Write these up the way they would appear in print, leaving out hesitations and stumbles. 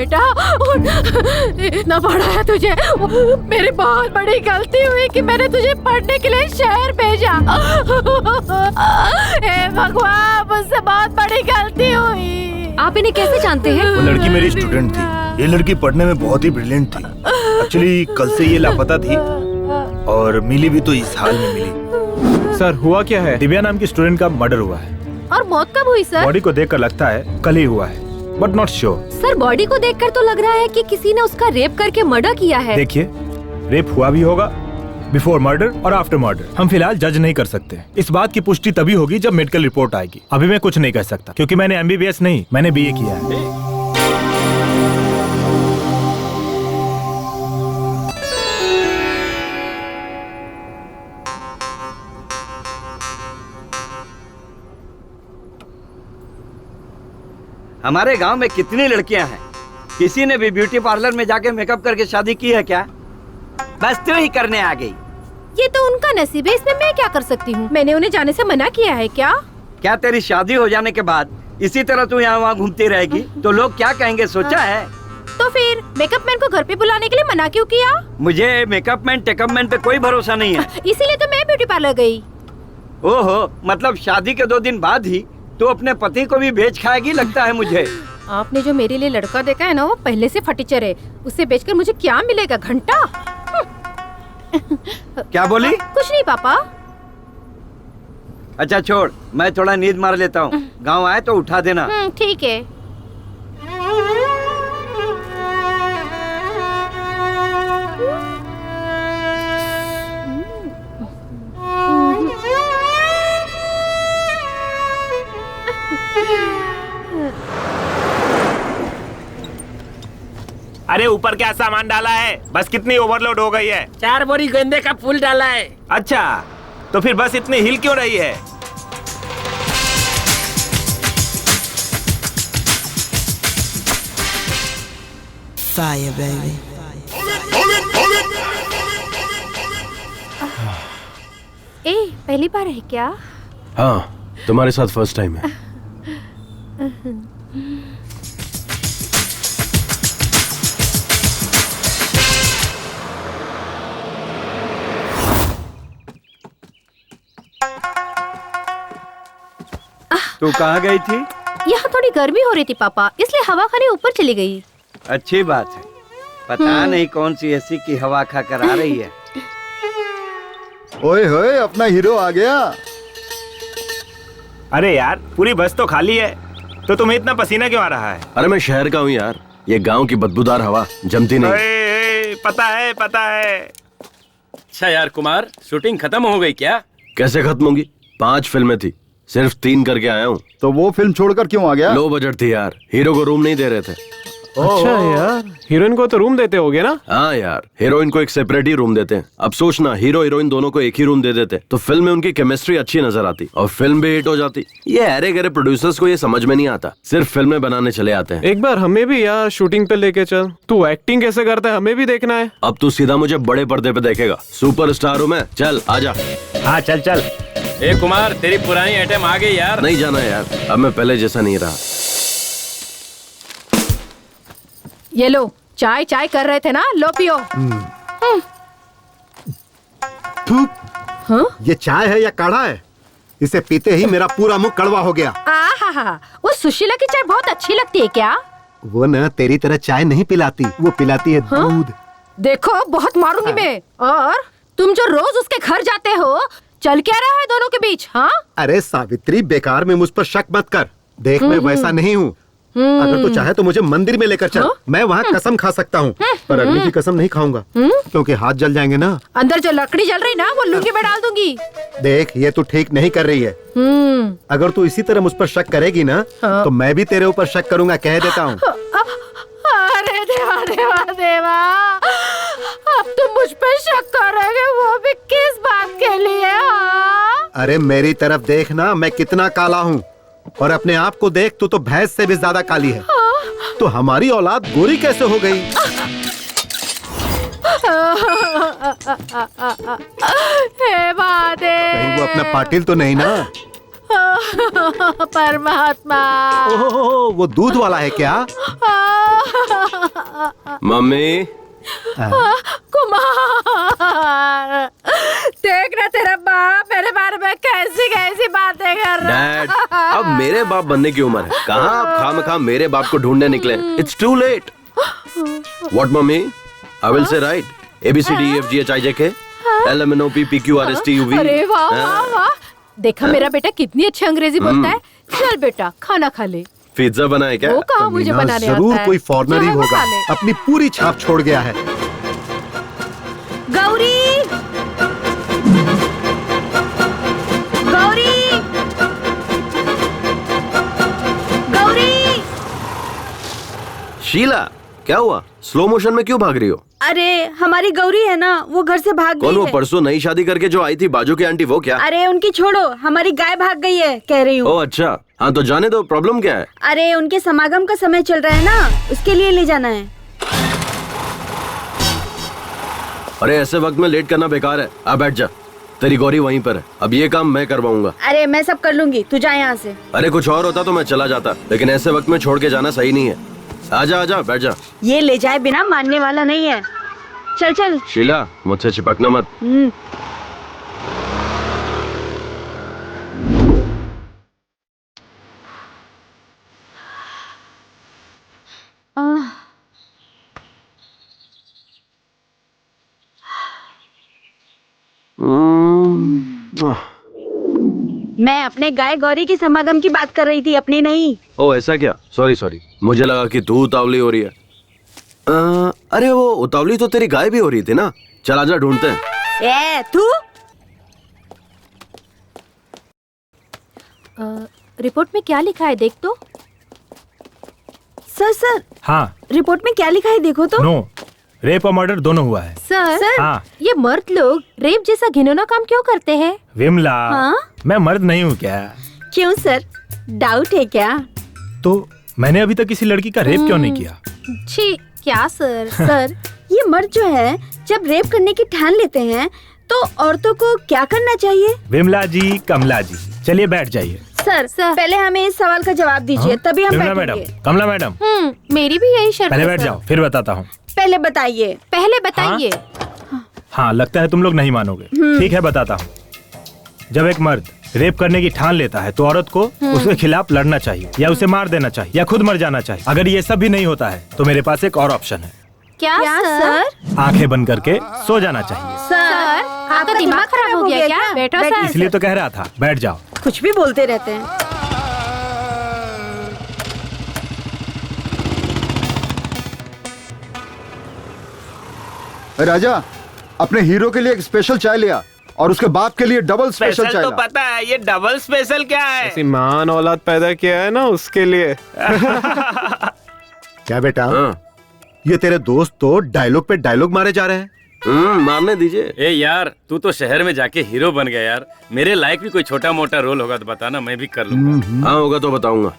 बेटा इतना पढ़ा है तुझे। मेरी बहुत बड़ी गलती हुई कि मैंने तुझे पढ़ने के लिए शहर भेजा। हे भगवान, मुझसे बहुत बड़ी गलती हुई। आप इन्हें कैसे जानते हैं? वो लड़की मेरी स्टूडेंट थी। ये लड़की पढ़ने में बहुत ही ब्रिलियंट थी। एक्चुअली कल से ये लापता थी और मिली भी तो इस हाल में मिली। सर हुआ क्या है? दिव्या नाम की स्टूडेंट का मर्डर हुआ है। और मौत कब हुई सर? बॉडी को देखकर लगता है कल ही हुआ है, but not sure. Sir body को देखकर तो लग रहा है कि किसी ने उसका रेप करके मर्डर किया है। देखिए, रेप हुआ भी होगा, बिफोर मर्डर और आफ्टर मर्डर। हम फिलहाल जज नहीं कर सकते। इस बात की पुष्टि तभी होगी जब मेडिकल रिपोर्ट आएगी। अभी मैं कुछ नहीं कह सकता क्योंकि मैंने MBBS नहीं, मैंने BA किया है। हमारे गांव में कितनी लड़कियां हैं, किसी ने भी ब्यूटी पार्लर में जाके मेकअप करके शादी की है क्या? बस तू ही करने आ गई। ये तो उनका नसीब है, इसमें मैं क्या कर सकती हूँ? मैंने उन्हें जाने से मना किया है क्या? क्या तेरी शादी हो जाने के बाद इसी तरह तू यहाँ वहाँ घूमती रहेगी तो लोग क्या कहेंगे, सोचा है? तो फिर मेकअप मैन को घर पे बुलाने के लिए मना क्यों किया? मुझे मेकअप मैन टेकअप मैन पे कोई भरोसा नहीं है। इसीलिए तो मैं ब्यूटी पार्लर गई। ओहो, मतलब शादी के 2 दिन बाद ही तू अपने पति को भी बेच खाएगी लगता है मुझे। आपने जो मेरे लिए लड़का देखा है ना, वो पहले से फटीचर है। उसे बेचकर मुझे क्या मिलेगा? घंटा? क्या बोली? कुछ नहीं पापा। अच्छा छोड़, मैं थोड़ा नींद मार लेता हूँ। गाँव आए तो उठा देना। ठीक है। अरे ऊपर क्या सामान डाला है? बस कितनी ओवरलोड हो गई है? 4 बोरी गेंदे का फूल डाला है। अच्छा, तो फिर बस इतनी हिल क्यों रही है? Fire, baby. पहली बार है क्या? हाँ, तुम्हारे साथ फर्स्ट टाइम है। तू कहाँ गई थी? यहाँ थोड़ी गर्मी हो रही थी पापा, इसलिए हवा खाने ऊपर चली गई। अच्छी बात है। पता नहीं कौन सी एसी की हवा खा कर आ रही है। ओए होए, अपना हीरो आ गया। अरे यार, पूरी बस तो खाली है, तो तुम्हें इतना पसीना क्यों आ रहा है? अरे मैं शहर का हूँ यार, ये गांव की बदबूदार हवा जमती नहीं। पता है, पता है। अच्छा यार कुमार, शूटिंग खत्म हो गई क्या? कैसे खत्म होगी? 5 फिल्में थी, सिर्फ 3 करके आया हूँ। तो वो फिल्म छोड़कर क्यों आ गया? लो बजट थी यार, हीरो को रूम नहीं दे रहे थे। अच्छा यार, हीरोइन को तो रूम देते होगे ना? हाँ यार, हीरोइन को एक सेपरेट ही रूम देते हैं। अब सोचना, हीरो हीरोइन दोनों को एक ही रूम दे देते तो फिल्म में उनकी केमिस्ट्री अच्छी नजर आती और फिल्म भी हिट हो जाती। ये अरे गरे प्रोड्यूसर्स को ये समझ में नहीं आता, सिर्फ फिल्में बनाने चले आते हैं। एक बार हमें भी यार शूटिंग पे लेके चल। तू एक्टिंग कैसे करता है हमें भी देखना है। अब तू सीधा मुझे बड़े पर्दे पे देखेगा, सुपरस्टार हूँ मैं। चल आजा। हाँ चल चल। ए कुमार, तेरी पुरानी आइटम आ गई यार। नहीं जाना यार, अब मैं पहले जैसा नहीं रहा। ये लो, चाय चाय कर रहे थे ना, लो पियो। हाँ? ये चाय है या काढ़ा है? इसे पीते ही मेरा पूरा मुंह कड़वा हो गया। आहा, वो सुशीला की चाय बहुत अच्छी लगती है क्या? वो न तेरी तरह चाय नहीं पिलाती, वो पिलाती है दूध। देखो बहुत मारूंगी मैं। और तुम जो रोज उसके घर जाते हो, चल क्या रहा है दोनों के बीच? हाँ? अरे सावित्री, बेकार में मुझ पर शक मत कर। देख मैं वैसा नहीं हूँ। अगर तू चाहे तो मुझे मंदिर में लेकर चल, मैं वहाँ कसम खा सकता हूँ, पर अग्नि की कसम नहीं खाऊंगा क्योंकि हाथ जल जाएंगे ना। अंदर जो लकड़ी जल रही ना, वो लुंगी में डाल दूंगी। देख, ये तू ठीक नहीं कर रही है। अगर तू इसी तरह मुझ पर शक करेगी ना, तो मैं भी तेरे ऊपर शक करूंगा, कह देता हूँ। अरे देवा देवा देवा, अब तुम मुझ पर शक करोगे, वो भी किस बात के लिए? अरे मेरी तरफ देख ना, मैं कितना काला हूँ, और अपने आप को देख, तू तो भैंस से भी ज्यादा काली है। तो हमारी औलाद गोरी कैसे हो गई? हे महादेव, कहीं वो अपना पाटिल तो नहीं ना? परमात्मा। ओह, वो दूध वाला है क्या? मम्मी कुमार, देख ना तेरा बाप मेरे बारे में कैसी कैसी बातें कर रहा है। डैड, अब मेरे बाप बनने की उम्र है। कहाँ आप खामखा मेरे बाप को ढूंढने निकले? It's too late. What mummy? I will say right ABCDEFGHIJK LMNOPPQRSTUV। अरे वाह वाह वाह, देखा मेरा बेटा कितनी अच्छी अंग्रेजी बोलता है। चल बेटा खाना खा ले। पिज्जा बनाए क्या? वो कहाँ मुझे मीना, बनाने आता जरूर है। कोई फॉरेनर ही चाहे वो होगा, खा ले। अपनी पूरी छाप छोड़ गया है। गौरी, गौरी, गौरी। शीला, क्या हुआ? स्लो मोशन में क्यों भाग रही हो? अरे हमारी गौरी है ना, वो घर से भाग कौन गई वो है। परसों नई शादी करके जो आई थी बाजू की आंटी, वो क्या? अरे उनकी छोड़ो, हमारी गाय भाग गई है कह रही हूँ। ओह अच्छा, हाँ तो जाने दो। प्रॉब्लम क्या है? अरे उनके समागम का समय चल रहा है ना, उसके लिए ले जाना है। अरे ऐसे वक्त में लेट करना बेकार है। आ बैठ जा, तेरी गौरी वहीं पर है। अब ये काम मैं करवाऊंगा। अरे मैं सब कर लूंगी, तू जा यहाँ से। अरे कुछ और होता तो मैं चला जाता, लेकिन ऐसे वक्त में छोड़ के जाना सही नहीं है। आजा आजा, बैठ जा। ये ले जाए बिना मानने वाला नहीं है। चल चल। शीला, मुझसे चिपकना मत। मैं अपने गाय गौरी की समागम की बात कर रही थी, अपनी नहीं। ओ ऐसा क्या? सॉरी सॉरी, मुझे लगा कि तू उतावली हो रही है। अरे वो उतावली तो तेरी गाय भी हो रही थी ना। चल आजा, ढूंढते हैं। ए तू रिपोर्ट में क्या लिखा है देख तो। सर हाँ। रिपोर्ट में क्या लिखा है देखो तो। नो, रेप और मर्डर दोनों हुआ है। सर हाँ। ये मर्द लोग रेप जैसा घिनौना काम क्यों करते हैं? विमला, हाँ? मैं मर्द नहीं हूँ क्या? क्यों सर, डाउट है क्या? तो मैंने अभी तक किसी लड़की का रेप क्यों नहीं किया? छी, क्या सर? सर ये मर्द जो है जब रेप करने की ठान लेते हैं तो औरतों को क्या करना चाहिए? विमला जी, कमला जी, चलिए बैठ जाइए। सर पहले हमें इस सवाल का जवाब दीजिए, तभी हम विमला मैडम, बैठेंगे। कमला मैडम, मेरी भी यही शर्त पहले है बैठ सर। जाओ, फिर बताता हूँ। पहले बताइए। पहले बताइए। हाँ, लगता है तुम लोग नहीं मानोगे। ठीक है, बताता हूँ। जब एक मर्द रेप करने की ठान लेता है तो औरत को उसके खिलाफ लड़ना चाहिए, या उसे मार देना चाहिए, या खुद मर जाना चाहिए। अगर ये सब भी नहीं होता है तो मेरे पास एक और ऑप्शन है। क्या सर? आंखें बंद करके सो जाना चाहिए। सर आपका दिमाग खराब हो गया क्या? बैठो सर। इसलिए तो कह रहा था, बैठ जाओ। कुछ भी बोलते रहते हैं। राजा, अपने हीरो के लिए एक स्पेशल चाय लिया और उसके बाप के लिए डबल स्पेशल चाय तो ला। पता है, ये डबल स्पेशल क्या है? ऐसी महान औलाद पैदा किया है ना, उसके लिए। क्या बेटा, हाँ। ये तेरे दोस्त तो डायलॉग पे डायलॉग मारे जा रहे हैं। मारने दीजिए। ए यार, तू तो शहर में जाके हीरो बन गया यार। मेरे लायक भी कोई छोटा मोटा रोल होगा तो बताना, मैं भी कर लूंगा। हाँ होगा तो बताऊंगा।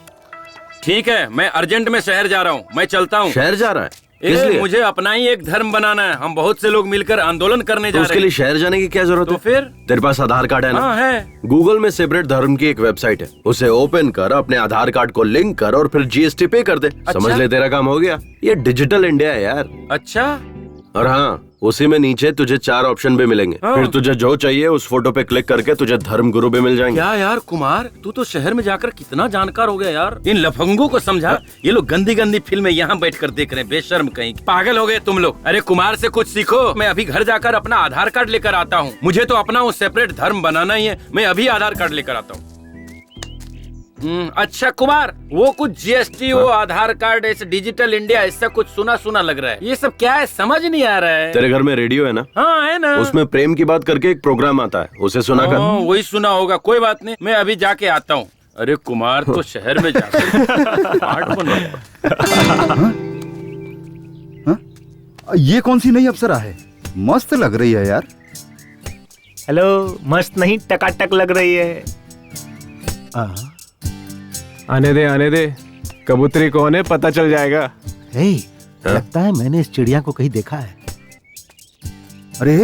ठीक है, मैं अर्जेंट में शहर जा रहा हूँ, मैं चलता हूँ। शहर जा रहा है? ए, किस लिए? मुझे अपना ही एक धर्म बनाना है। हम बहुत से लोग मिलकर आंदोलन करने तो जा उसके रहे लिए हैं। शहर जाने की क्या जरूरत तो है? फिर? तेरे पास आधार कार्ड है ना? हाँ है। गूगल में सेपरेट धर्म की एक वेबसाइट है, उसे ओपन कर, अपने आधार कार्ड को लिंक कर और फिर GST पे कर दे। समझ ले, तेरा काम हो गया। ये डिजिटल इंडिया है यार। अच्छा, और हाँ, उसी में नीचे तुझे 4 ऑप्शन भी मिलेंगे। हाँ। फिर तुझे जो चाहिए उस फोटो पे क्लिक करके तुझे धर्म गुरु भी मिल जाएंगे। क्या यार कुमार, तू तो शहर में जाकर कितना जानकार हो गया यार। इन लफंगों को समझा, ये लोग गंदी गंदी फिल्में यहाँ बैठकर देख रहे हैं, बेशर्म कहीं। पागल हो गए तुम लोग। अरे कुमार से कुछ सीखो। मैं अभी घर जाकर अपना आधार कार्ड लेकर आता हूँ। मुझे तो अपना वो सेपरेट धर्म बनाना ही है। मैं अभी आधार कार्ड लेकर आता हूँ। अच्छा कुमार, वो कुछ GST, वो आधार कार्ड, ऐसे डिजिटल इंडिया, ऐसा कुछ सुना सुना लग रहा है। ये सब क्या है, समझ नहीं आ रहा है। तेरे घर में रेडियो है ना? हाँ है ना। उसमें प्रेम की बात करके एक प्रोग्राम आता है, उसे सुना कर। वही सुना होगा, कोई बात नहीं, मैं अभी जाके आता हूँ। अरे कुमार तो शहर में जाकर स्मार्ट बन गया। ये कौन सी नई अप्सरा है? मस्त लग रही है यार। हेलो, मस्त नहीं, टकाटक लग रही है। आने दे, कबूतरी कौन है पता चल जाएगा। लगता है मैंने इस चिड़िया को कहीं देखा है। अरे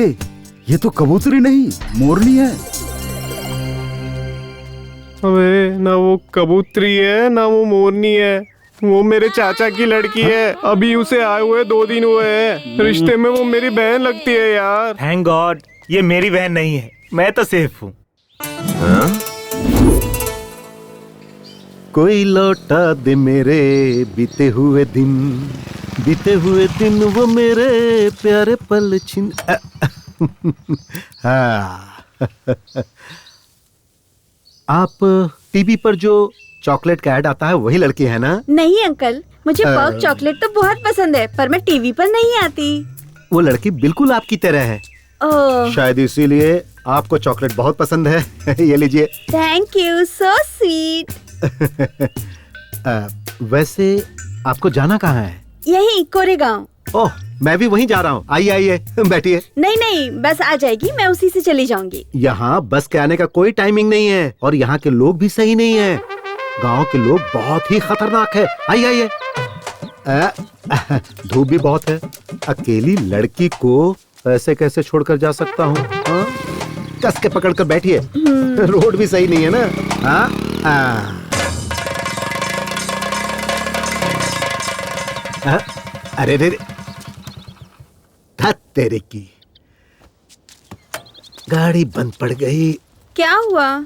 ये तो कबूतरी नहीं, मोरनी है। अबे ना वो कबूतरी है ना वो मोरनी है, वो मेरे चाचा की लड़की है। अभी उसे आए हुए 2 दिन हुए हैं। रिश्ते में वो मेरी बहन लगती है यार। थैंक गॉड ये मेरी बहन नहीं है, मैं तो सेफ हूँ। कोई लौटा दे मेरे बीते हुए दिन वो मेरे प्यारे पल छिन। हाँ। आप टीवी पर जो चॉकलेट का ऐड आता है वही लड़की है ना? नहीं अंकल, मुझे पर्क चॉकलेट तो बहुत पसंद है, पर मैं टीवी पर नहीं आती। वो लड़की बिल्कुल आपकी तरह है। ओह, शायद इसीलिए आपको चॉकलेट बहुत पसंद है। ये लीजिए। Thank you, so sweet. वैसे आपको जाना कहाँ है? यही कोरेगांव। ओह, मैं भी वहीं जा रहा हूँ। आइए आइए बैठिए। नहीं, बस आ जाएगी, मैं उसी से चली जाऊंगी। यहाँ बस के आने का कोई टाइमिंग नहीं है और यहाँ के लोग भी सही नहीं है। गांव के लोग बहुत ही खतरनाक है। आइए आइए। धूप भी बहुत है। अकेली लड़की को ऐसे कैसे छोड़कर जा सकता हूँ? कस के पकड़ कर बैठिए। रोड भी सही नहीं है ना। अरे रे, तेरे की गाड़ी बंद पड़ गई। क्या हुआ?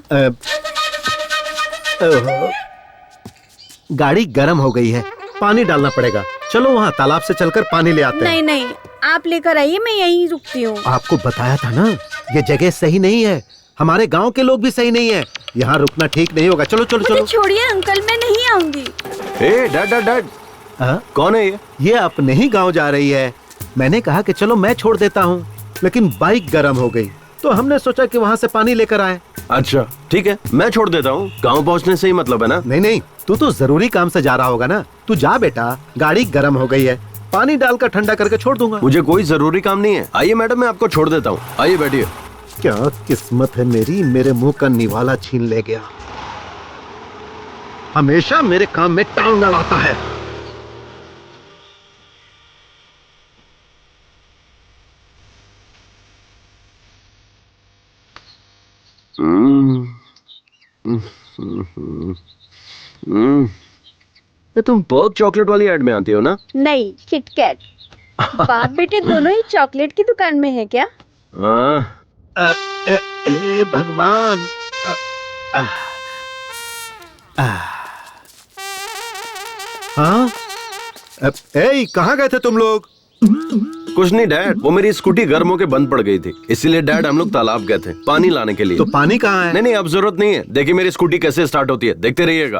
गाड़ी गर्म हो गई है, पानी डालना पड़ेगा। चलो वहाँ तालाब से चलकर पानी ले आते हैं। नहीं, आप लेकर आइए, मैं यहीं रुकती हूँ। आपको बताया था ना, ये जगह सही नहीं है। हमारे गांव के लोग भी सही नहीं है। यहाँ रुकना ठीक नहीं होगा। चलो चलो चलो। छोड़िए अंकल, मैं नहीं आऊंगी। डैड कौन है ये? ये अपने ही गांव जा रही है। मैंने कहा कि चलो मैं छोड़ देता हूँ, लेकिन बाइक गर्म हो गई तो हमने सोचा कि वहाँ से पानी लेकर आए। अच्छा ठीक है, मैं छोड़ देता हूँ। गांव पहुँचने से ही मतलब है ना? नहीं, तू तो जरूरी काम से जा रहा होगा ना। तू जा बेटा, गाड़ी गर्म हो गई है, पानी डालकर ठंडा करके छोड़ दूंगा। मुझे कोई जरूरी काम नहीं है। आइए मैडम, मैं आपको छोड़ देता हूँ। आइए बैठिए। क्या किस्मत है मेरी, मेरे मुंह का निवाला छीन ले गया। हमेशा मेरे काम में टांग अड़ाता है। तुम पर्क चॉकलेट वाली ऐड में आती हो ना? नहीं, किटकैट। बाप बेटे दोनों ही चॉकलेट की दुकान में है क्या? भगवान। हाँ, कहाँ गए थे तुम लोग? कुछ नहीं डैड, वो मेरी स्कूटी गर्म होके बंद पड़ गई थी, इसीलिए डैड हम लोग तालाब गए थे पानी लाने के लिए। तो पानी कहाँ है? नहीं, अब जरूरत नहीं है। देखिए मेरी स्कूटी कैसे स्टार्ट होती है, देखते रहिएगा।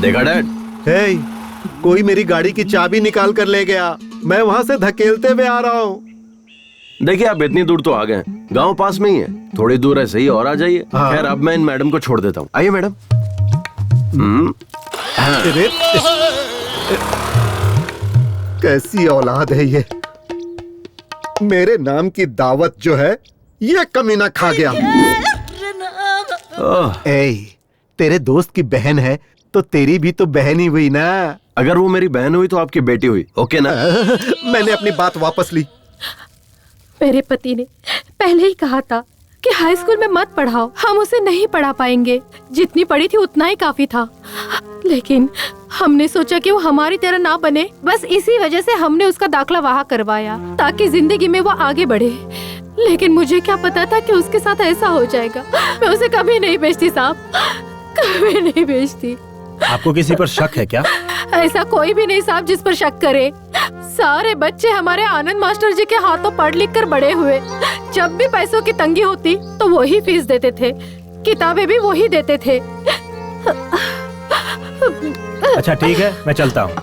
देखा डैड? कोई मेरी गाड़ी की चाबी निकाल कर ले गया। मैं वहाँ से धकेलते हुए आ रहा हूँ। देखिए आप इतनी दूर तो आ गए, गांव पास में ही है, थोड़ी दूर है सही और आ जाइए। हाँ। खैर अब मैं इन मैडम को छोड़ देता हूँ। आइए मैडम। कैसी औलाद है ये। मेरे नाम की दावत जो है ये कमीना खा गया। तेरे दोस्त की बहन है तो तेरी भी तो बहन ही हुई ना। अगर वो मेरी बहन हुई तो आपकी बेटी हुई, ओके ना? मैंने अपनी बात वापस ली। मेरे पति ने पहले ही कहा था कि हाई स्कूल में मत पढ़ाओ, हम उसे नहीं पढ़ा पाएंगे। जितनी पढ़ी थी उतना ही काफी था, लेकिन हमने सोचा कि वो हमारी तरह ना बने। बस इसी वजह से हमने उसका दाखिला वहाँ करवाया ताकि जिंदगी में वो आगे बढ़े। लेकिन मुझे क्या पता था कि उसके साथ ऐसा हो जाएगा। मैं उसे कभी नहीं भेजती साहब, कभी नहीं भेजती। आपको किसी पर शक है क्या? ऐसा कोई भी नहीं साहब जिस पर शक करे। सारे बच्चे हमारे आनंद मास्टर जी के हाथों पढ़ लिख कर बड़े हुए। जब भी पैसों की तंगी होती तो वही फीस देते थे, किताबें भी वही देते थे। अच्छा ठीक है, मैं चलता हूँ।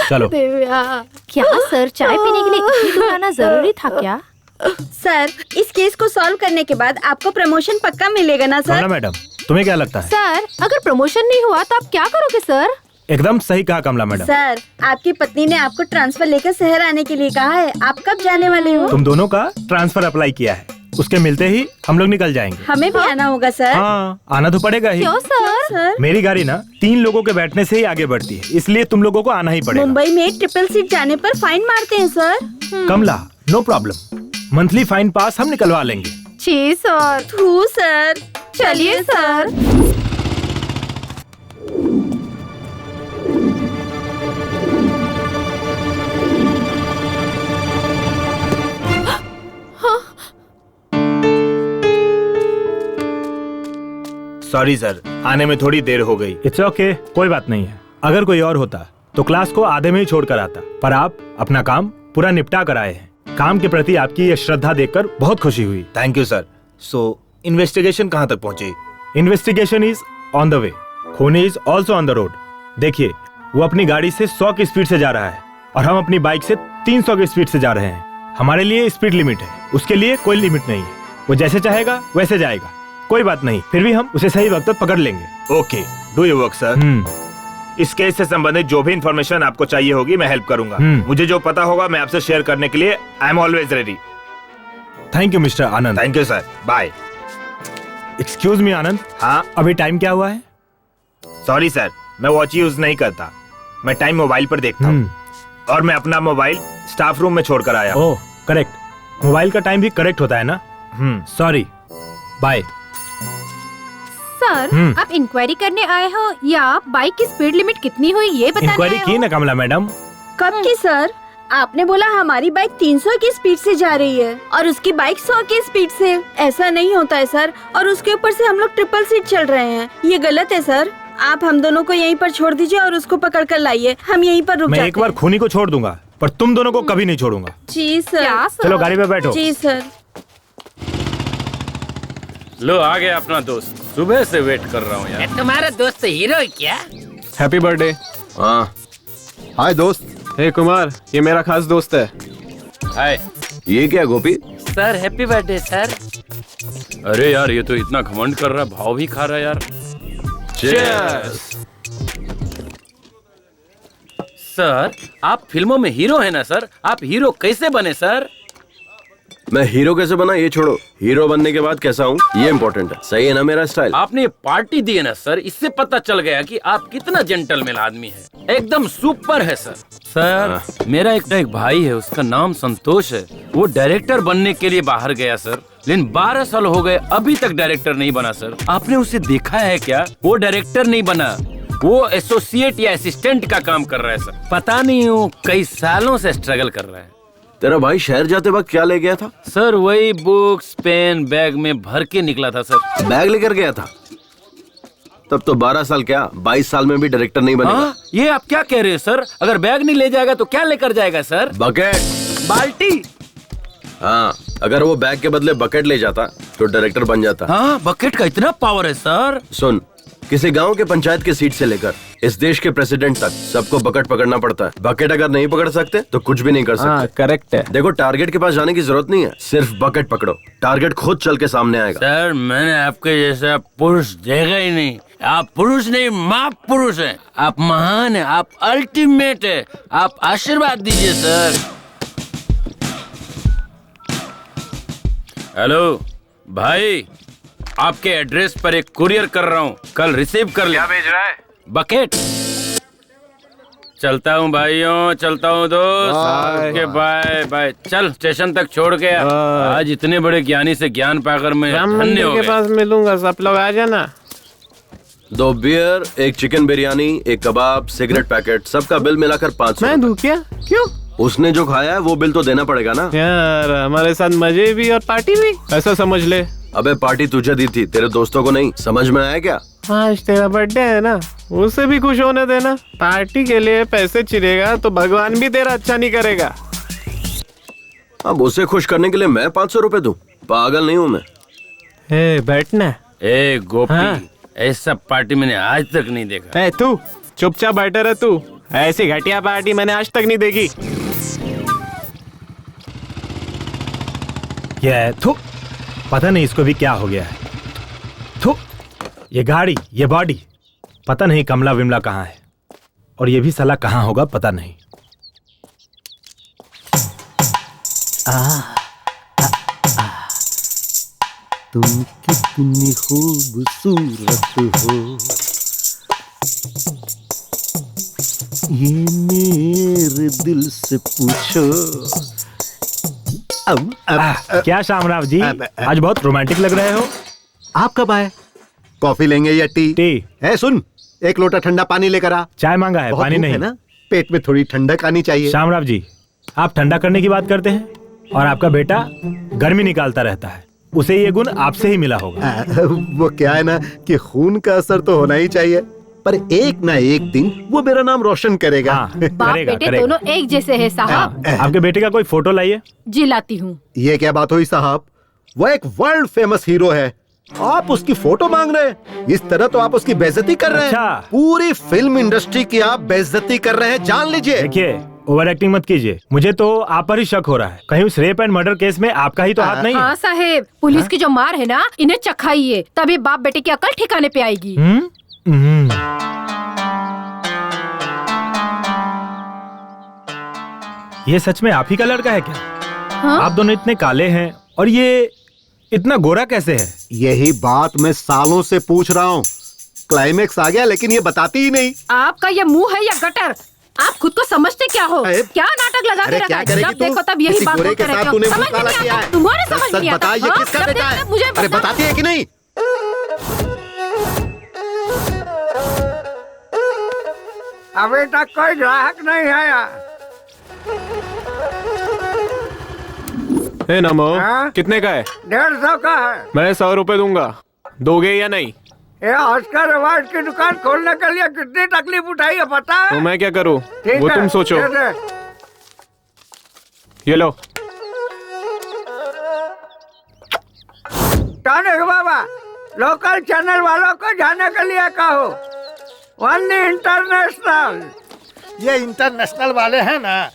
चलो। क्या सर, चाय पीने के लिए इतनी दूर आना जरूरी था क्या? सर, इस केस को सॉल्व करने के बाद आपको प्रमोशन पक्का मिलेगा ना सर? मैडम, तुम्हें क्या लगता है? सर, अगर प्रमोशन नहीं हुआ तो आप क्या करोगे सर? एकदम सही कहा कमला मैडम। सर, आपकी पत्नी ने आपको ट्रांसफर लेकर शहर आने के लिए कहा है। आप कब जाने वाले हो? तुम दोनों का ट्रांसफर अप्लाई किया है। उसके मिलते ही हम लोग निकल जाएंगे। हमें भी आना होगा सर। हाँ, आना तो पड़ेगा ही। क्यों सर? सर मेरी गाड़ी ना 3 लोगों के बैठने से ही आगे बढ़ती है, इसलिए तुम लोगों को आना ही पड़ेगा। मुंबई में ट्रिपल सीट जाने पर फाइन मारते हैं सर। कमला, नो प्रॉब्लम, मंथली फाइन पास हम निकलवा लेंगे। जी सर। थू सर। चलिए सर। सॉरी सर, आने में थोड़ी देर हो गई। इट्स ओके, कोई बात नहीं है। अगर कोई और होता तो क्लास को आधे में ही छोड़कर आता, पर आप अपना काम पूरा निपटा कर आए हैं। काम के प्रति आपकी ये श्रद्धा देखकर बहुत खुशी हुई। Thank you sir. So investigation कहाँ तक पहुंची? Investigation is on the way, खूनी is also on the road. देखिए, वो अपनी गाड़ी से 100 की स्पीड से जा रहा है और हम अपनी बाइक से 300 की स्पीड से जा रहे हैं। हमारे लिए स्पीड लिमिट है, उसके लिए कोई लिमिट नहीं है। वो जैसे चाहेगा वैसे जाएगा, कोई बात नहीं, फिर भी हम उसे सही वक्त पर पकड़ लेंगे। Okay, do your work sir. इस केस से संबंधित जो भी इंफॉर्मेशन आपको चाहिए होगी मैं हेल्प करूंगा। मुझे जो पता होगा मैं आपसे शेयर करने के लिए I am always ready. Thank you mister Anand. Thank you sir, bye. Excuse me Anand. हाँ, अभी टाइम क्या हुआ है? सॉरी सर, मैं वॉच यूज नहीं करता, मैं टाइम मोबाइल पर देखता हूँ और मैं अपना मोबाइल स्टाफ रूम में छोड़कर आया। ओह करेक्ट, मोबाइल का टाइम भी करेक्ट होता है ना। Sorry, bye. सर, आप इंक्वायरी करने आए हो या बाइक की स्पीड लिमिट कितनी हुई ये बताने इंक्वायरी आए की हो? ना कमला मैडम। कब की सर? आपने बोला हमारी बाइक 300 की स्पीड से जा रही है और उसकी बाइक 100 की स्पीड से। ऐसा नहीं होता है सर, और उसके ऊपर से हम लोग ट्रिपल सीट चल रहे हैं, ये गलत है सर। आप हम दोनों को यहीं पर छोड़ दीजिए और उसको पकड़ कर लाइए, हम यहीं पर रुक मैं जाते एक बार हैं। खूनी को छोड़ दूंगा, पर तुम दोनों को कभी नहीं छोड़ूंगा। जी सर। क्या सर? चलो गाड़ी पे बैठो। जी सर। लो आ गया अपना दोस्त, सुबह से वेट कर रहा हूँ यार। तुम्हारा दोस्त हीरो है क्या? Happy birthday. हाँ, हाय दोस्त। हे कुमार, ये मेरा खास दोस्त है। हाय। ये क्या Gopi? Sir happy birthday sir. अरे यार, ये तो इतना घमंड कर रहा, भाव भी खा रहा यार। Cheers! सर, आप फिल्मों में हीरो है ना सर? आप हीरो कैसे बने सर? मैं हीरो कैसे बना ये छोड़ो, हीरो बनने के बाद कैसा हूँ ये इम्पोर्टेंट है। सही है ना मेरा स्टाइल? आपने ये पार्टी दी है ना सर, इससे पता चल गया कि आप कितना जेंटलमैन आदमी है। एकदम सुपर है सर। सर, मेरा एक भाई है, उसका नाम संतोष है। वो डायरेक्टर बनने के लिए बाहर गया सर, लेकिन 12 साल हो गए अभी तक डायरेक्टर नहीं बना सर। आपने उसे देखा है क्या? वो डायरेक्टर नहीं बना, वो एसोसिएट या असिस्टेंट का काम कर रहा है सर। पता नहीं वो कई सालों से स्ट्रगल कर रहा है। तेरा भाई शहर जाते वक्त क्या ले गया था? सर वही बुक्स पेन बैग में भर के निकला था सर। बैग लेकर गया था? तब तो 12 साल क्या 22 साल में भी डायरेक्टर नहीं बनेगा। ये आप क्या कह रहे हैं सर? अगर बैग नहीं ले जाएगा तो क्या लेकर जाएगा सर? बकेट। बाल्टी। हाँ, अगर वो बैग के बदले बकेट ले जाता तो डायरेक्टर बन जाता। हाँ, बकेट का इतना पावर है सर। सुन, किसी गांव के पंचायत की सीट से लेकर इस देश के प्रेसिडेंट तक सबको बकेट पकड़ना पड़ता है। बकेट अगर नहीं पकड़ सकते तो कुछ भी नहीं कर सकते। करेक्ट है। देखो, टारगेट के पास जाने की जरूरत नहीं है, सिर्फ बकेट पकड़ो, टारगेट खुद चल के सामने आएगा। सर, मैंने आपके जैसा पुरुष देखा ही नहीं। आप पुरुष नहीं, माँ पुरुष हैं। आप महान हैं, आप अल्टीमेट है। आप आशीर्वाद दीजिए सर। हेलो भाई, आपके एड्रेस पर एक कुरियर कर रहा हूँ, कल रिसीव कर ले। क्या भेज रहा है? बकेट। चलता हूँ भाइयों, चलता हूँ दोस्त। Okay bye bye. चल स्टेशन तक छोड़ के आ। आज इतने बड़े ज्ञानी से ज्ञान पाकर मैं धन्य हो के गया। पास मिलूंगा, सब लोग आ जाना। 2 बियर, 1 चिकन बिरयानी, 1 कबाब, सिगरेट पैकेट, सबका बिल मिलाकर 500। मैं दूं क्या? क्यों? उसने जो खाया है वो बिल तो देना पड़ेगा ना यार। हमारे साथ मजे भी और पार्टी भी, ऐसा समझ ले। अबे पार्टी तुझे दी थी, तेरे दोस्तों को नहीं। समझ में आया क्या? आज तेरा बर्थडे है ना, उसे भी खुश होने देना। पार्टी के लिए पैसे चिरेगा तो भगवान भी तेरा अच्छा नहीं करेगा। अब उसे खुश करने के लिए मैं 500 रुपए दूं? पागल नहीं हूँ मैं। बैठना। ए गोपी, ऐसा पार्टी मैंने आज तक नहीं देखा। तू चुपचाप बैठा रह, तू ऐसी घटिया पार्टी मैंने आज तक नहीं देखी। ये थू, पता नहीं इसको भी क्या हो गया है। थू, ये गाड़ी, ये बॉडी, पता नहीं कमला विमला कहाँ है, और ये भी साला कहाँ होगा पता नहीं। तुम कितनी खूबसूरत हो, ये मेरे दिल से पूछो। क्या शामराव जी, आज बहुत रोमांटिक लग रहे हो। आप कब आए? कॉफी लेंगे या टी? टी। है, सुन, एक लोटा ठंडा पानी लेकर आ। चाय मांगा है, पानी नहीं है ना, पेट में थोड़ी ठंडक आनी चाहिए। शामराव जी, आप ठंडा करने की बात करते हैं और आपका बेटा गर्मी निकालता रहता है। उसे ये गुण आपसे ही मिला होगा। वो क्या है ना कि खून का असर तो होना ही चाहिए, पर एक ना एक दिन वो मेरा नाम रोशन करेगा। बाप बेटे दोनों एक जैसे हैं साहब। आपके बेटे का कोई फोटो लाइए। जी लाती हूँ। ये क्या बात हुई साहब, वो एक वर्ल्ड फेमस हीरो है, आप उसकी फोटो मांग रहे हैं? इस तरह तो आप उसकी बेइज्जती कर रहे हैं। पूरी फिल्म इंडस्ट्री की आप बेइज्जती कर रहे हैं, जान लीजिए। देखिए, ओवर एक्टिंग मत कीजिए। मुझे तो आप पर ही शक हो रहा है। कहीं उस रेप एंड मर्डर केस में आपका ही तो हाथ नहीं है? हाँ साहेब, पुलिस की जो मार है ना, इन्हें चखाइए, तभी बाप बेटे की अकल ठिकाने पे आएगी। ये सच में आप ही का लड़का है क्या? हाँ? आप दोनों इतने काले हैं और ये इतना गोरा कैसे है? यही बात मैं सालों से पूछ रहा हूँ। क्लाइमेक्स आ गया लेकिन ये बताती ही नहीं। आपका ये मुंह है या गटर? आप खुद को समझते क्या हो? क्या नाटक लगा के रखा है? जब देखो तब यही बात बोलते रहते हो। समझ में नहीं आता, तुम्हारे समझ नहीं आता। ये किसका बेटा है? मुझे अरे बताती है कि नहीं? अभी तक कोई ग्राहक नहीं आया। हे नमो, कितने का है? 150 का है। मैं 100 रुपए दूंगा, दोगे या नहीं? ये ऑस्कर अवार्ड की दुकान खोलने के लिए कितनी तकलीफ उठाई है पता है? तो मैं क्या करूं? ठीक वो है, तुम सोचो। दे दे। ये लो। टॉनिक बाबा, लोकल चैनल वालों को जाने के लिए कहो, वन इंटरनेशनल। ये इंटरनेशनल वाले हैं ना,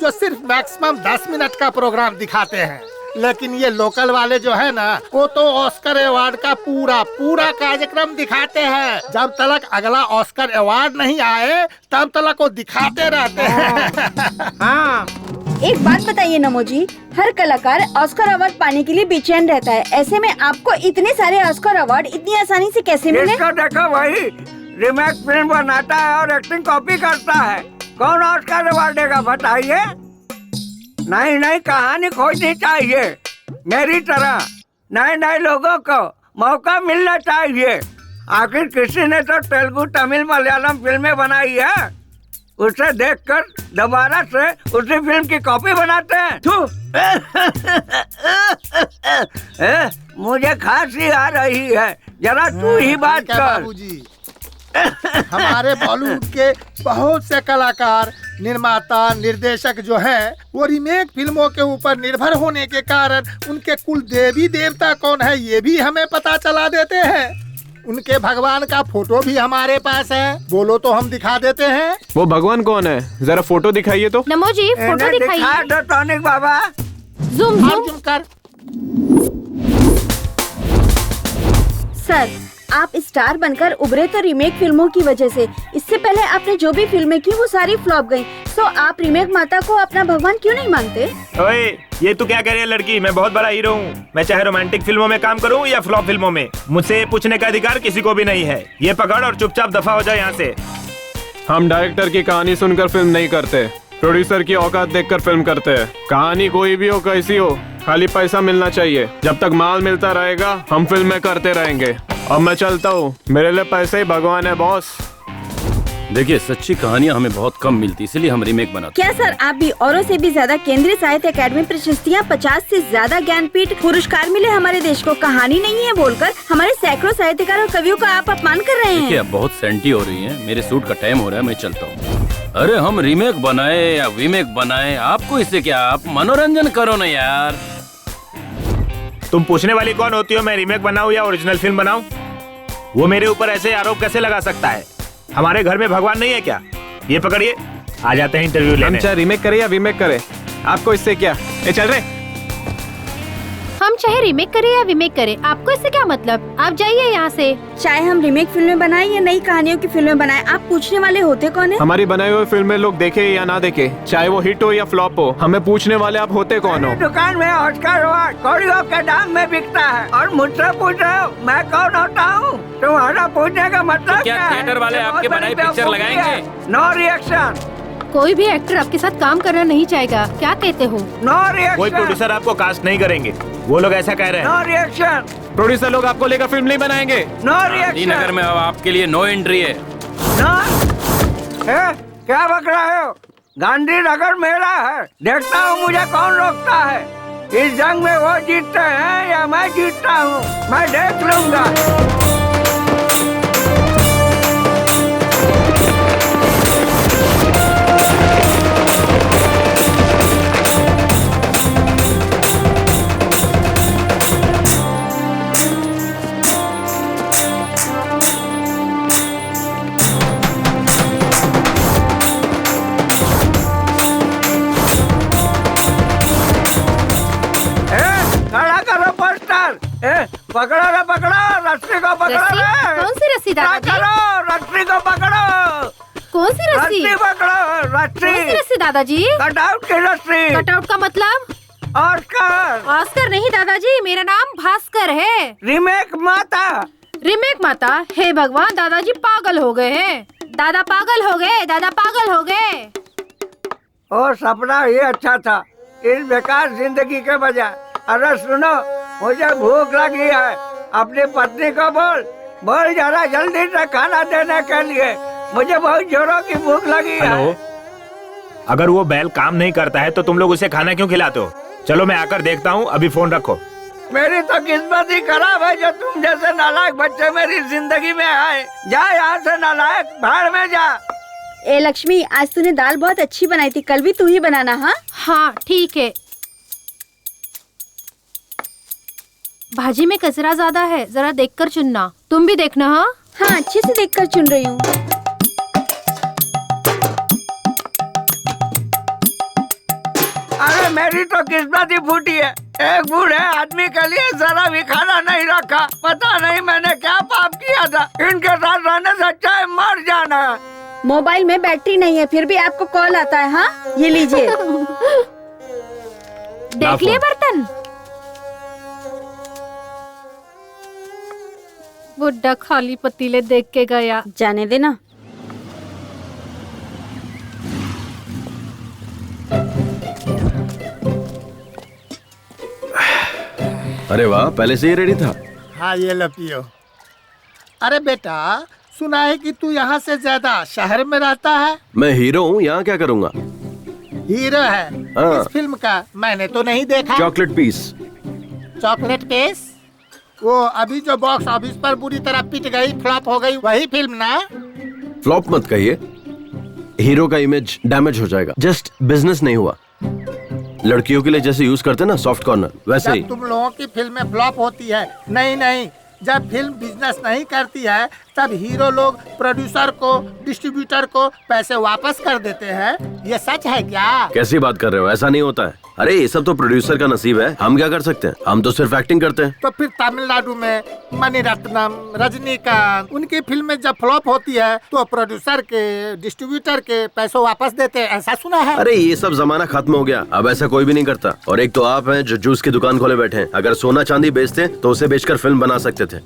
जो सिर्फ मैक्सिमम 10 मिनट का प्रोग्राम दिखाते हैं, लेकिन ये लोकल वाले जो है ना, वो तो ऑस्कर अवार्ड का पूरा कार्यक्रम दिखाते हैं। जब तक अगला ऑस्कर अवार्ड नहीं आए तब तक वो दिखाते रहते हैं। हाँ। एक बात बताइए नमो जी, हर कलाकार ऑस्कर अवार्ड पाने के लिए बेचैन रहता है, ऐसे में आपको इतने सारे ऑस्कर अवार्ड इतनी आसानी से कैसे मिले? इसको देखो भाई, रीमेक फिल्म बनाता है और एक्टिंग कॉपी करता है, कौन ऑस्कर अवार्ड देगा बताइए? नई नई कहानी खोजनी चाहिए, मेरी तरह नए नए लोगों को मौका मिलना चाहिए। आखिर किसी ने तो तेलुगु, तमिल, मलयालम फिल्में बनाई है, उसे देखकर दोबारा से उसी फिल्म की कॉपी बनाते हैं। मुझे खांसी आ रही है, जरा तू ही बात कर। बाबूजी, हमारे बॉलीवुड के बहुत से कलाकार, निर्माता, निर्देशक जो हैं, वो रीमेक फिल्मों के ऊपर निर्भर होने के कारण उनके कुल देवी देवता कौन है ये भी हमें पता चला देते हैं। उनके भगवान का फोटो भी हमारे पास है, बोलो तो हम दिखा देते हैं। वो भगवान कौन है? जरा फोटो दिखाइए तो। नमो जी, फोटो दिखाइए। दो टॉनिक बाबा। ज़ूम कर। सर, आप स्टार बनकर उभरे तो रीमेक फिल्मों की वजह से। इससे पहले आपने जो भी फिल्में की वो सारी फ्लॉप गयी, तो आप रीमेक माता को अपना भगवान क्यों नहीं मानते? ओए, ये तू क्या कह रही है लड़की? मैं बहुत बड़ा हीरो हूँ। मैं चाहे रोमांटिक फिल्मों में काम करूँ या फ्लॉप फिल्मों में, मुझसे पूछने का अधिकार किसी को भी नहीं है। ये पकड़ और चुपचाप दफा हो जाए यहाँ से। हम डायरेक्टर की कहानी सुनकर फिल्म नहीं करते, प्रोड्यूसर की औकात देखकर फिल्म करते हैं। कहानी कोई भी हो, कैसी हो, खाली पैसा मिलना चाहिए। जब तक माल मिलता रहेगा हम फिल्में करते रहेंगे। अब मैं चलता हूँ, मेरे लिए पैसे ही भगवान है बॉस। देखिए, सच्ची कहानियाँ हमें बहुत कम मिलती, इसलिए हम रीमेक बनाते। क्या सर, आप भी औरों से भी ज्यादा केंद्रीय साहित्य अकादमी प्रशस्तियाँ, 50 से ज्यादा ज्ञानपीठ पुरस्कार मिले हमारे देश को, कहानी नहीं है बोलकर हमारे सैकड़ों साहित्यकार और कवियों का आप अपमान कर रहे हैं। देखिए, अब बहुत सेंटी हो रही है, मेरे सूट का टाइम हो रहा है, मैं चलता हूँ। अरे हम रीमेक बनाए या वीमेक बनाए, आपको इससे क्या? आप मनोरंजन करो ना यार। तुम पूछने वाली कौन होती हो मैं रीमेक बनाऊं या ओरिजिनल फिल्म बनाऊं? वो मेरे ऊपर ऐसे आरोप कैसे लगा सकता है? हमारे घर में भगवान नहीं है क्या? ये पकड़िए, आ जाते हैं इंटरव्यू लेने। हम चाहे रीमेक करे या वीमेक करे, आपको इससे क्या? ए चल रहे। हम चाहे रीमेक करें या रीमेक करें, आपको इससे क्या मतलब? आप जाइए यहाँ से। चाहे हम रीमेक फिल्में बनाएं या नई कहानियों की फिल्में बनाएं, आप पूछने वाले होते कौन है? हमारी बनाई हुई फिल्में लोग देखे या ना देखे, चाहे वो हिट हो या फ्लॉप हो, हमें पूछने वाले आप होते कौन हो? दुकान में ऑस्कर अवार्ड कौड़ियों के दाम में बिकता है और मुझसे पूछ रहे हो मैं कौन होता हूँ? तुम्हारा पूछने का मतलब तो क्या थिएटर वाले आपके बनाई पिक्चर लगाएंगे? No reaction. कोई भी एक्टर आपके साथ काम करना नहीं चाहेगा, क्या कहते हो? No reaction. कोई प्रोड्यूसर आपको कास्ट नहीं करेंगे, वो लोग ऐसा कह रहे हैं। No reaction. प्रोड्यूसर लोग आपको लेकर फिल्म नहीं बनाएंगे। No reaction. गांधीनगर में अब आपके लिए नो एंट्री है। क्या बक रहे हो? गांधीनगर मेरा है, देखता हूँ मुझे कौन रोकता है। इस जंग में वो जीतते हैं या मैं जीतता हूँ, मैं देख लूंगा। पकड़ो रे, पकड़ो रस्सी को, पकड़ो रे। कौन सी रस्सी दादाजी? रस्सी को पकड़ो। कौन सी रस्सी? पकड़ो रस्सी। कौन सी रस्सी दादाजी? कटआउट की रस्सी। कटआउट का मतलब? ऑस्कर। ऑस्कर नहीं दादाजी, मेरा नाम भास्कर है। रीमेक माता। रीमेक माता? हे भगवान, दादाजी पागल हो गए हैं। दादा पागल हो गए, दादा पागल हो गए। ओ सपना ही अच्छा था इस बेकार जिंदगी के बजाय। अरे सुनो, मुझे भूख लगी है, अपनी पत्नी को बोल जरा जल्दी से खाना देने के लिए, मुझे बहुत जोरों की भूख लगी है। हेलो, अगर वो बैल काम नहीं करता है तो तुम लोग उसे खाना क्यों खिलाते हो? चलो मैं आकर देखता हूँ, अभी फोन रखो। मेरी तो किस्मत ही खराब है जो तुम जैसे नालायक बच्चे मेरी जिंदगी में आए। जा यहाँ से नालायक, भाड़ में जा। ए लक्ष्मी, आज तूने दाल बहुत अच्छी बनाई थी, कल भी तू ही बनाना। हाँ हाँ ठीक है। भाजी में कचरा ज्यादा है, जरा देखकर चुनना। तुम भी देखना। हाँ हाँ, अच्छे से देखकर चुन रही हूँ। अरे मेरी तो किस्मत ही फूटी है, एक बूढ़े आदमी के लिए जरा भी खाना नहीं रखा। पता नहीं मैंने क्या पाप किया था, इनके साथ रहने से अच्छा है मर जाना। मोबाइल में बैटरी नहीं है, फिर भी आपको कॉल आता है। हाँ ये लीजिए। देख लिए बर्तन? बुड्ढा खाली पतीले देख के गया। जाने देना। अरे वाह, पहले से ही रेडी था। हाँ ये लो पियो। अरे बेटा, सुना है कि तू यहाँ से ज्यादा शहर में रहता है। मैं हीरो हूँ, यहाँ क्या करूँगा? हीरो है हाँ। इस फिल्म का? मैंने तो नहीं देखा। Chocolate piece. Chocolate piece? वो अभी जो बॉक्स ऑफिस पर बुरी तरह पिट गई, फ्लॉप हो गई, वही फिल्म ना? फ्लॉप मत कहिए, हीरो का इमेज डैमेज हो जाएगा। जस्ट बिजनेस नहीं हुआ। लड़कियों के लिए जैसे यूज करते ना सॉफ्ट कॉर्नर, वैसे ही। तुम लोगों की फिल्में फ्लॉप होती है। नहीं, जब फिल्म बिजनेस नहीं करती है तब हीरो लोग प्रोड्यूसर को, डिस्ट्रीब्यूटर को पैसे वापस कर देते हैं। ये सच है क्या? कैसी बात कर रहे हो? ऐसा नहीं होता है। अरे ये सब तो प्रोड्यूसर का नसीब है, हम क्या कर सकते हैं? हम तो सिर्फ एक्टिंग करते हैं। तो फिर तमिलनाडु में मणिरत्नम, रजनीकांत, उनकी फिल्में जब फ्लॉप होती है तो प्रोड्यूसर के, डिस्ट्रीब्यूटर के पैसे वापस देते हैं, ऐसा सुना है। अरे ये सब जमाना खत्म हो गया, अब ऐसा कोई भी नहीं करता। और एक तो आप हैं जो जूस की दुकान खोले बैठे हैं। अगर सोना चांदी बेचते तो उसे बेचकर फिल्म बना सकते थे।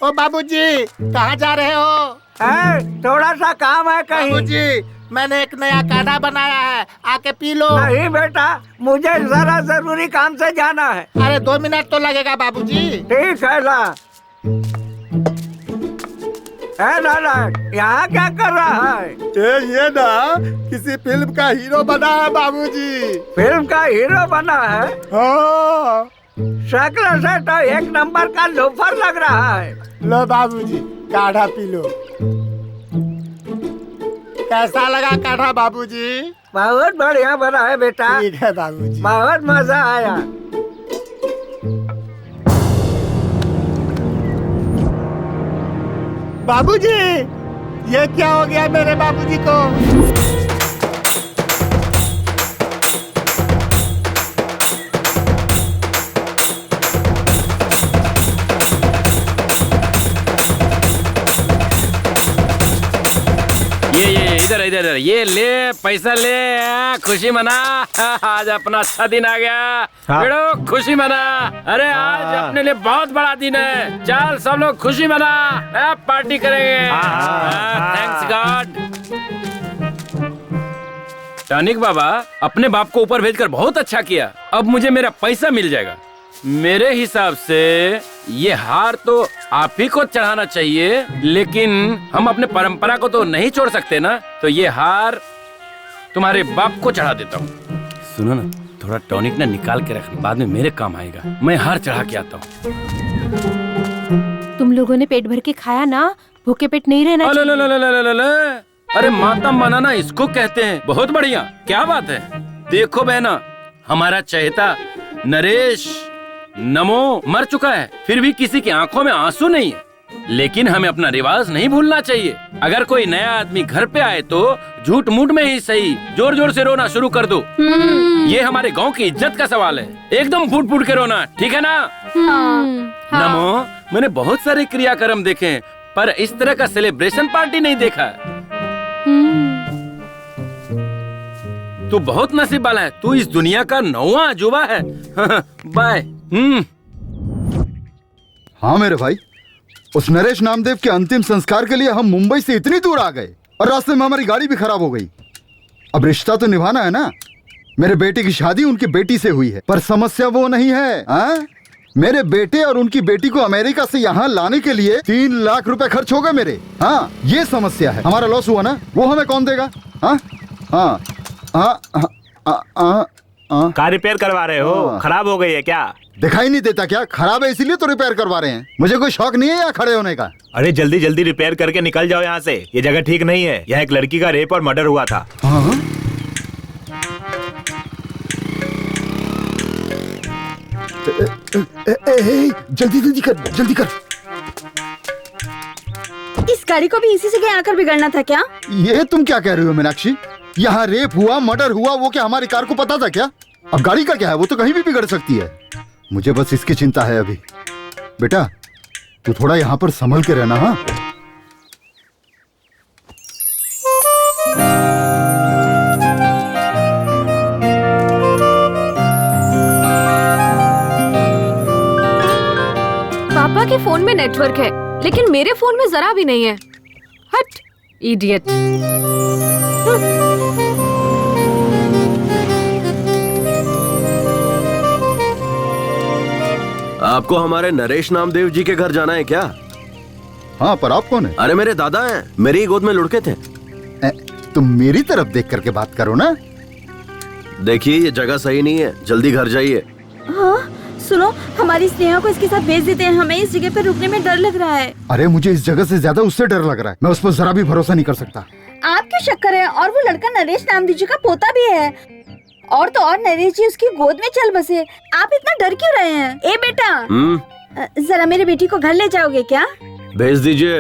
ओ बाबूजी, कहाँ जा रहे हो? थोड़ा सा काम है कहीं। बाबूजी, मैंने एक नया काढ़ा बनाया है, आके पी लो। नहीं बेटा, मुझे जरा जरूरी काम से जाना है। अरे 2 मिनट तो लगेगा बाबूजी। ठीक है ला। लाला, यहाँ क्या कर रहा है? ये ना किसी फिल्म का हीरो बना है बाबूजी। फिल्म का हीरो बना है? हाँ। शक्ल से तो एक नंबर का लोफर लग रहा है। लो बाबूजी, काढ़ा पी लो। कैसा लगा काढ़ा बाबूजी? बहुत बढ़िया बना है बेटा। ठीक है बाबूजी। बहुत मजा आया। बाबूजी, ये क्या हो गया मेरे बाबूजी को? इधर इधर इधर, ये ले पैसा ले, खुशी मना। आज अपना अच्छा दिन आ गया। हाँ। बेड़ो खुशी मना। अरे आज अपने लिए बहुत बड़ा दिन है। चल सब लोग खुशी मना, पार्टी करेंगे। Thanks God. टॉनिक बाबा, अपने बाप को ऊपर भेजकर बहुत अच्छा किया। अब मुझे मेरा पैसा मिल जाएगा। मेरे हिसाब से ये हार तो आप ही को चढ़ाना चाहिए, लेकिन हम अपने परंपरा को तो नहीं छोड़ सकते ना। तो ये हार तुम्हारे बाप को चढ़ा देता हूँ। सुनो ना, थोड़ा टॉनिक ना निकाल के रखना, बाद में मेरे काम आएगा। मैं हार चढ़ा के आता हूँ। तुम लोगों ने पेट भर के खाया ना, भूखे पेट नहीं रहना चाहिए। अरे माता मनाना इसको कहते हैं। बहुत बढ़िया, क्या बात है। देखो बहना, हमारा चहेता नरेश नमो मर चुका है, फिर भी किसी की आंखों में आंसू नहीं है। लेकिन हमें अपना रिवाज नहीं भूलना चाहिए। अगर कोई नया आदमी घर पे आए तो झूठ मूठ में ही सही जोर जोर से रोना शुरू कर दो। ये हमारे गांव की इज्जत का सवाल है। एकदम फूट फूट के रोना, ठीक है ना? नमो, मैंने बहुत सारे क्रियाक्रम देखे हैं, पर इस तरह का सेलिब्रेशन पार्टी नहीं देखा। तू बहुत नसीब वाला है। तू इस दुनिया का 9वां अजूबा है। बाय। हाँ मेरे भाई, उस नरेश नामदेव के अंतिम संस्कार के लिए हम मुंबई से इतनी दूर आ गए और रास्ते में हमारी गाड़ी भी खराब हो गई। अब रिश्ता तो निभाना है ना। मेरे बेटे की शादी उनकी बेटी से हुई है, पर समस्या वो नहीं है। मेरे बेटे और उनकी बेटी को अमेरिका से यहाँ लाने के लिए 3 लाख रुपए खर्च हो गए मेरे। हाँ, ये समस्या है। हमारा लॉस हुआ ना, वो हमें कौन देगा? हाँ हाँ हाँ। कार रिपेयर करवा रहे हो? खराब हो गई है क्या? दिखाई नहीं देता क्या? खराब है इसीलिए तो रिपेयर करवा रहे हैं। मुझे कोई शौक नहीं है यहाँ खड़े होने का। अरे जल्दी जल्दी रिपेयर करके निकल जाओ यहाँ से। ये जगह ठीक नहीं है। यहाँ एक लड़की का रेप और मर्डर हुआ था। हाँ? जल्दी जल्दी कर, जल्दी कर। इस गाड़ी को भी इसी जगह आकर बिगड़ना था क्या? ये तुम क्या कह रही हो मीनाक्षी? यहाँ रेप हुआ, मर्डर हुआ, वो क्या हमारी कार को पता था क्या? अब गाड़ी का क्या है, वो तो कहीं भी बिगड़ सकती है। मुझे बस इसकी चिंता है अभी। बेटा तू थोड़ा यहाँ पर संभल के रहना। हाँ, पापा के फोन में नेटवर्क है, लेकिन मेरे फोन में जरा भी नहीं है। हट, इडियट। आपको हमारे नरेश नामदेव जी के घर जाना है क्या? हाँ, पर आप कौन है? अरे मेरे दादा हैं, मेरी ही गोद में लुढ़के थे। तुम मेरी तरफ देख करके बात करो ना। देखिए ये जगह सही नहीं है, जल्दी घर जाइए। हाँ सुनो, हमारी स्नेहा को इसके साथ भेज देते हैं। हमें इस जगह पे रुकने में डर लग रहा है। अरे मुझे इस जगह से ज्यादा उससे डर लग रहा है। मैं उस पर जरा भी भरोसा नहीं कर सकता। आप क्यों शक कर रहे हैं? और वो लड़का नरेश नामदेव जी का पोता भी है। और तो और नरेश जी उसकी गोद में चल बसे। आप इतना डर क्यों रहे हैं? ए बेटा, जरा मेरी बेटी को घर ले जाओगे क्या? भेज दीजिए।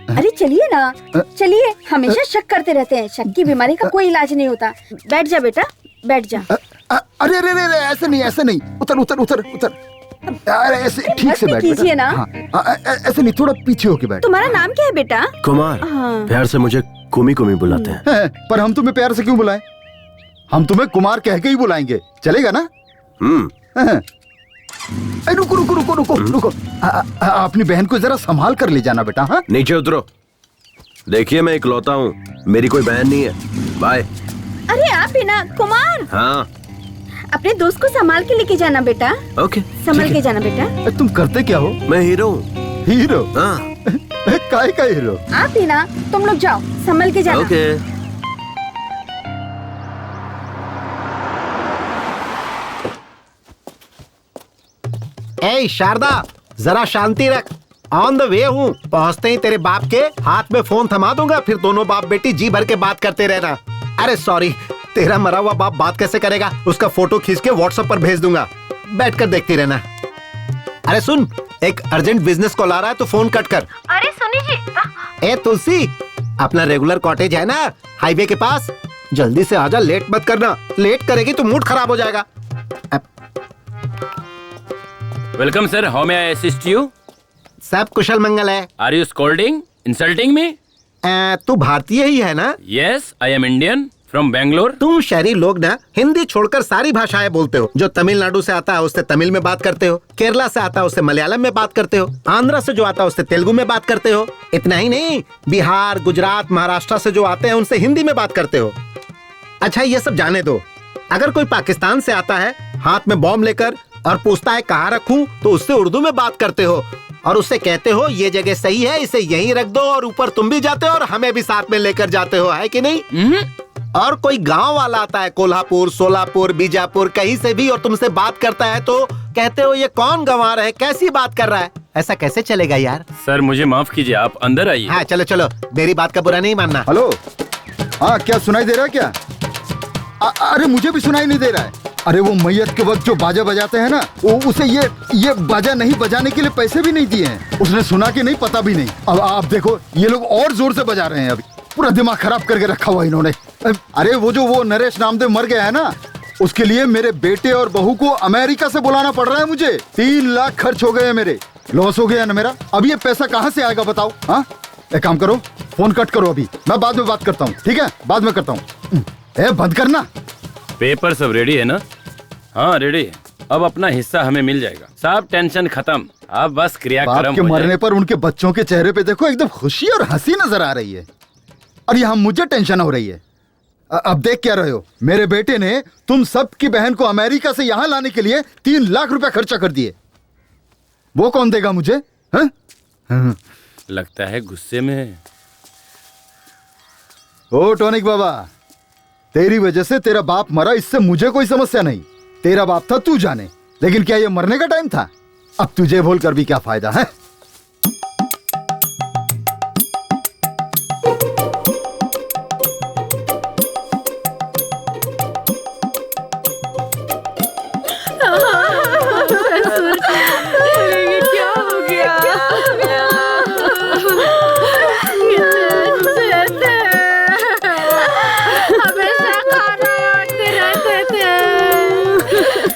अरे चलिए ना, चलिए। हमेशा शक करते रहते हैं। शक की बीमारी का कोई इलाज नहीं होता। बैठ जा बेटा, बैठ जा। अरे अरे अरे, ऐसे नहीं, ऐसे नहीं। उतर उतर उतर उतर। अरे ऐसे ठीक से बैठ कीजिए ना। ऐसे नहीं, थोड़ा पीछे होके बैठ। तुम्हारा नाम क्या है बेटा? कुमार। प्यार से मुझे कुमी कुमी बुलाते हैं। पर हम तुम्हें प्यार से क्यों बुलाएं? हम तुम्हें कुमार कह के ही बुलाएंगे, चलेगा ना? रुको रुको रुको रुको रुको। अपनी बहन को जरा संभाल कर ले जाना बेटा। हाँ, नीचे उतरो। देखिए मैं इकलौता हूँ, मेरी कोई बहन नहीं है। बाय। अरे आप भी ना कुमार। हाँ, अपने दोस्त को संभाल के लेके जाना बेटा। ओके, संभाल के जाना बेटा। तुम करते क्या हो? मैं हीरो हूँ। हीरो? हाँ। काय का हीरो? आप भी ना, तुम लोग जाओ, संभल के जाना। ओके। ए शारदा, जरा शांति रख। ऑन द वे हूँ। पहुँचते ही तेरे बाप के हाथ में फोन थमा दूंगा, फिर दोनों बाप बेटी जी भर के बात करते रहना। अरे सॉरी, तेरा मरा हुआ बाप बात कैसे करेगा? उसका फोटो खींच के व्हाट्सएप पर भेज दूंगा, बैठकर देखती रहना। अरे सुन, एक अर्जेंट बिजनेस कॉल आ रहा है तो फोन कट कर। अरे सुनी जी। ए तुलसी, अपना रेगुलर कॉटेज है ना हाईवे के पास, जल्दी से आजा, लेट मत करना। लेट करेगी तो मूड खराब हो जाएगा। Welcome sir, how may I assist you? सब कुशल मंगल है। Are you scolding, insulting me? तू भारतीय ही है ना? Yes, I am Indian from Bangalore. तुम शहरी लोग ना हिंदी छोड़कर सारी भाषाएं बोलते हो। जो तमिलनाडु से आता है उससे तमिल में बात करते हो, केरला से आता है उससे मलयालम में बात करते हो, आंध्र से जो आता है उससे तेलुगु में बात करते हो। इतना ही नहीं, बिहार, गुजरात, महाराष्ट्र से जो आते हैं उनसे हिंदी में बात करते हो। अच्छा ये सब जाने दो, अगर कोई पाकिस्तान से आता है हाथ में बॉम्ब लेकर और पूछता है कहाँ रखूं, तो उससे उर्दू में बात करते हो और उससे कहते हो ये जगह सही है, इसे यहीं रख दो, और ऊपर तुम भी जाते हो और हमें भी साथ में लेकर जाते हो, है कि नहीं? और कोई गांव वाला आता है कोल्हापुर, सोलापुर, बीजापुर, कहीं से भी, और तुमसे बात करता है तो कहते हो ये कौन गंवार है, कैसी बात कर रहा है। ऐसा कैसे चलेगा यार? सर मुझे माफ कीजिए, आप अंदर आइए। हाँ चलो चलो, मेरी बात का बुरा नहीं मानना। हेलो, हाँ क्या सुनाई दे रहा है क्या? अरे मुझे भी सुनाई नहीं दे रहा है। अरे वो मैयत के वक्त जो बाजा बजाते हैं ना, उसे ये बाजा नहीं बजाने के लिए पैसे भी नहीं दिए हैं। उसने सुना कि नहीं पता भी नहीं। अब आप देखो ये लोग और जोर से बजा रहे हैं, अभी पूरा दिमाग खराब करके रखा हुआ इन्होंने। अरे वो नरेश नामदेव मर गया है ना, उसके लिए मेरे बेटे और बहू को अमेरिका से बुलाना पड़ रहा है मुझे। 3 लाख खर्च हो गए मेरे, लॉस हो गया ना मेरा। अब ये पैसा कहाँ से आएगा बताओ? हाँ एक काम करो, फोन कट करो अभी, मैं बाद में बात करता हूँ, ठीक है? बाद में करता हूँ। बंद करना। पेपर सब रेडी है ना? हाँ रेडी है। अब अपना हिस्सा हमें मिल जाएगा। सब टेंशन खत्म, अब बस क्रियाक्रम बाप के मरने पर उनके बच्चों के चेहरे पे देखो एकदम खुशी और हंसी नजर आ रही है, और यहाँ मुझे टेंशन हो रही है। अब देख क्या रहे हो, मेरे बेटे ने तुम सब की बहन को अमेरिका से यहाँ लाने के लिए 3 लाख रुपए खर्चा कर दिए। वो कौन देगा मुझे? हाँ? लगता है गुस्से में है। ओ टॉनिक बाबा, तेरी वजह से तेरा बाप मरा, इससे मुझे कोई समस्या नहीं। तेरा बाप था तू जाने, लेकिन क्या ये मरने का टाइम था? अब तुझे बोल कर भी क्या फायदा है? क्या हो गया? हमेशा खाना आते रहते थे,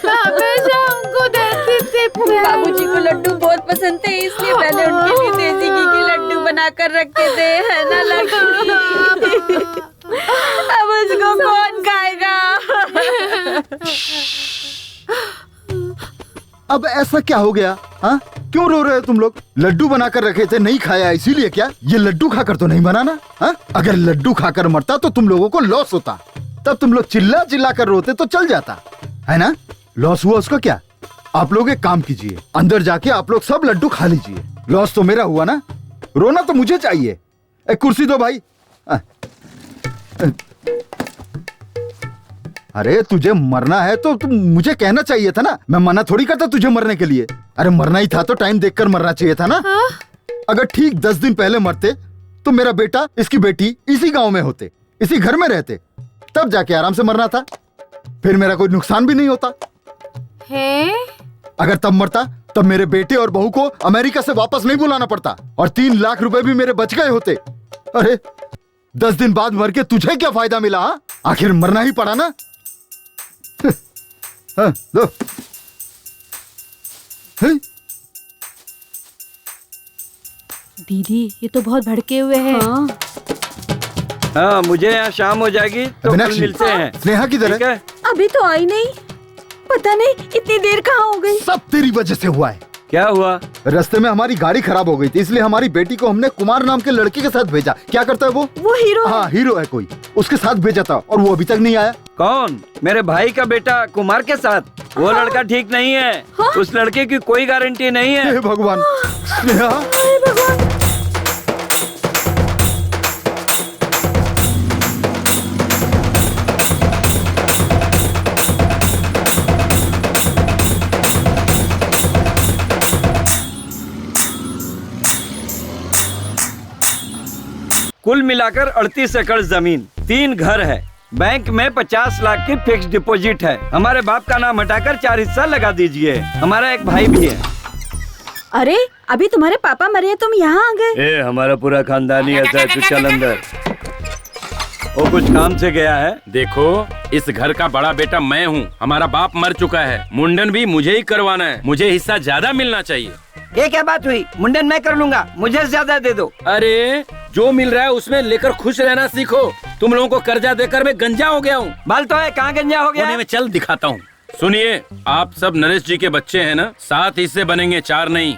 हमेशा उनको देती थी। बाबूजी को लड्डू बहुत पसंद थे, इसलिए मैंने उनके लिए देसी घी के लड्डू बनाकर रखे थे, है ना लक्ष्मी? अब उसको कौन खाएगा? अब ऐसा क्या हो गया? हाँ क्यों रो रहे हो तुम लोग? लड्डू बनाकर रखे थे, नहीं खाया इसीलिए क्या? ये लड्डू खाकर तो नहीं बनाना। हाँ अगर लड्डू खाकर मरता तो तुम लोगों को लॉस होता, तब तुम लोग चिल्ला चिल्ला कर रोते तो चल जाता, है ना? लॉस हुआ उसको क्या? आप लोग एक काम कीजिए, अंदर जाके आप लोग सब लड्डू खा लीजिए। लॉस तो मेरा हुआ ना, रोना तो मुझे चाहिए। एक कुर्सी दो भाई। अरे तुझे मरना है तो तुम मुझे कहना चाहिए था ना, मैं मना थोड़ी करता तुझे मरने के लिए। अरे मरना ही था तो टाइम देखकर मरना चाहिए था ना। अगर ठीक 10 दिन पहले मरते तो मेरा बेटा, इसकी बेटी इसी गांव में होते, इसी घर में रहते, तब जाके आराम से मरना था, फिर मेरा कोई नुकसान भी नहीं होता है? अगर तब मरता तब मेरे बेटे और बहू को अमेरिका से वापस नहीं बुलाना पड़ता, और 3 लाख रुपए भी मेरे बच गए होते। अरे 10 दिन बाद मर के तुझे क्या फायदा मिला? आखिर मरना ही पड़ा ना। हाँ, लो। दीदी ये तो बहुत भड़के हुए हैं। हाँ मुझे यहाँ शाम हो जाएगी तो कल मिलते हैं। स्नेहा किधर है? अभी तो आई नहीं, पता नहीं इतनी देर कहाँ हो गई। सब तेरी वजह से हुआ है। क्या हुआ? रास्ते में हमारी गाड़ी खराब हो गई थी, इसलिए हमारी बेटी को हमने कुमार नाम के लड़के के साथ भेजा। क्या करता है वो? हीरो। हाँ हीरो है कोई, उसके साथ भेजा था और वो अभी तक नहीं आया। कौन? मेरे भाई का बेटा कुमार के साथ? वो लड़का ठीक नहीं है। उस लड़के की कोई गारंटी नहीं है। हे भगवान। स्नेहा, कुल मिलाकर 38 एकड़ जमीन, 3 घर है, बैंक में 50 लाख की फिक्स डिपॉजिट है। हमारे बाप का नाम हटाकर 4 हिस्सा लगा दीजिए। हमारा एक भाई भी है। अरे अभी तुम्हारे पापा मरे, तुम यहाँ आ गए? हमारा पूरा खानदानी ऐसा है, तू चल अंदर। वो कुछ काम से गया है। देखो इस घर का बड़ा बेटा मैं हूँ, हमारा बाप मर चुका है, मुंडन भी मुझे ही करवाना है, मुझे हिस्सा ज्यादा मिलना चाहिए। ये क्या बात हुई? मुंडन मैं कर लूंगा, मुझे ज्यादा दे दो। अरे जो मिल रहा है उसमें लेकर खुश रहना सीखो। तुम लोगों को कर्जा देकर मैं गंजा हो गया हूँ। बाल तो है, कहाँ गंजा हो गया? होने में चल दिखाता हूँ। सुनिए, आप सब नरेश जी के बच्चे हैं ना, 7 हिस्से बनेंगे, 4 नहीं।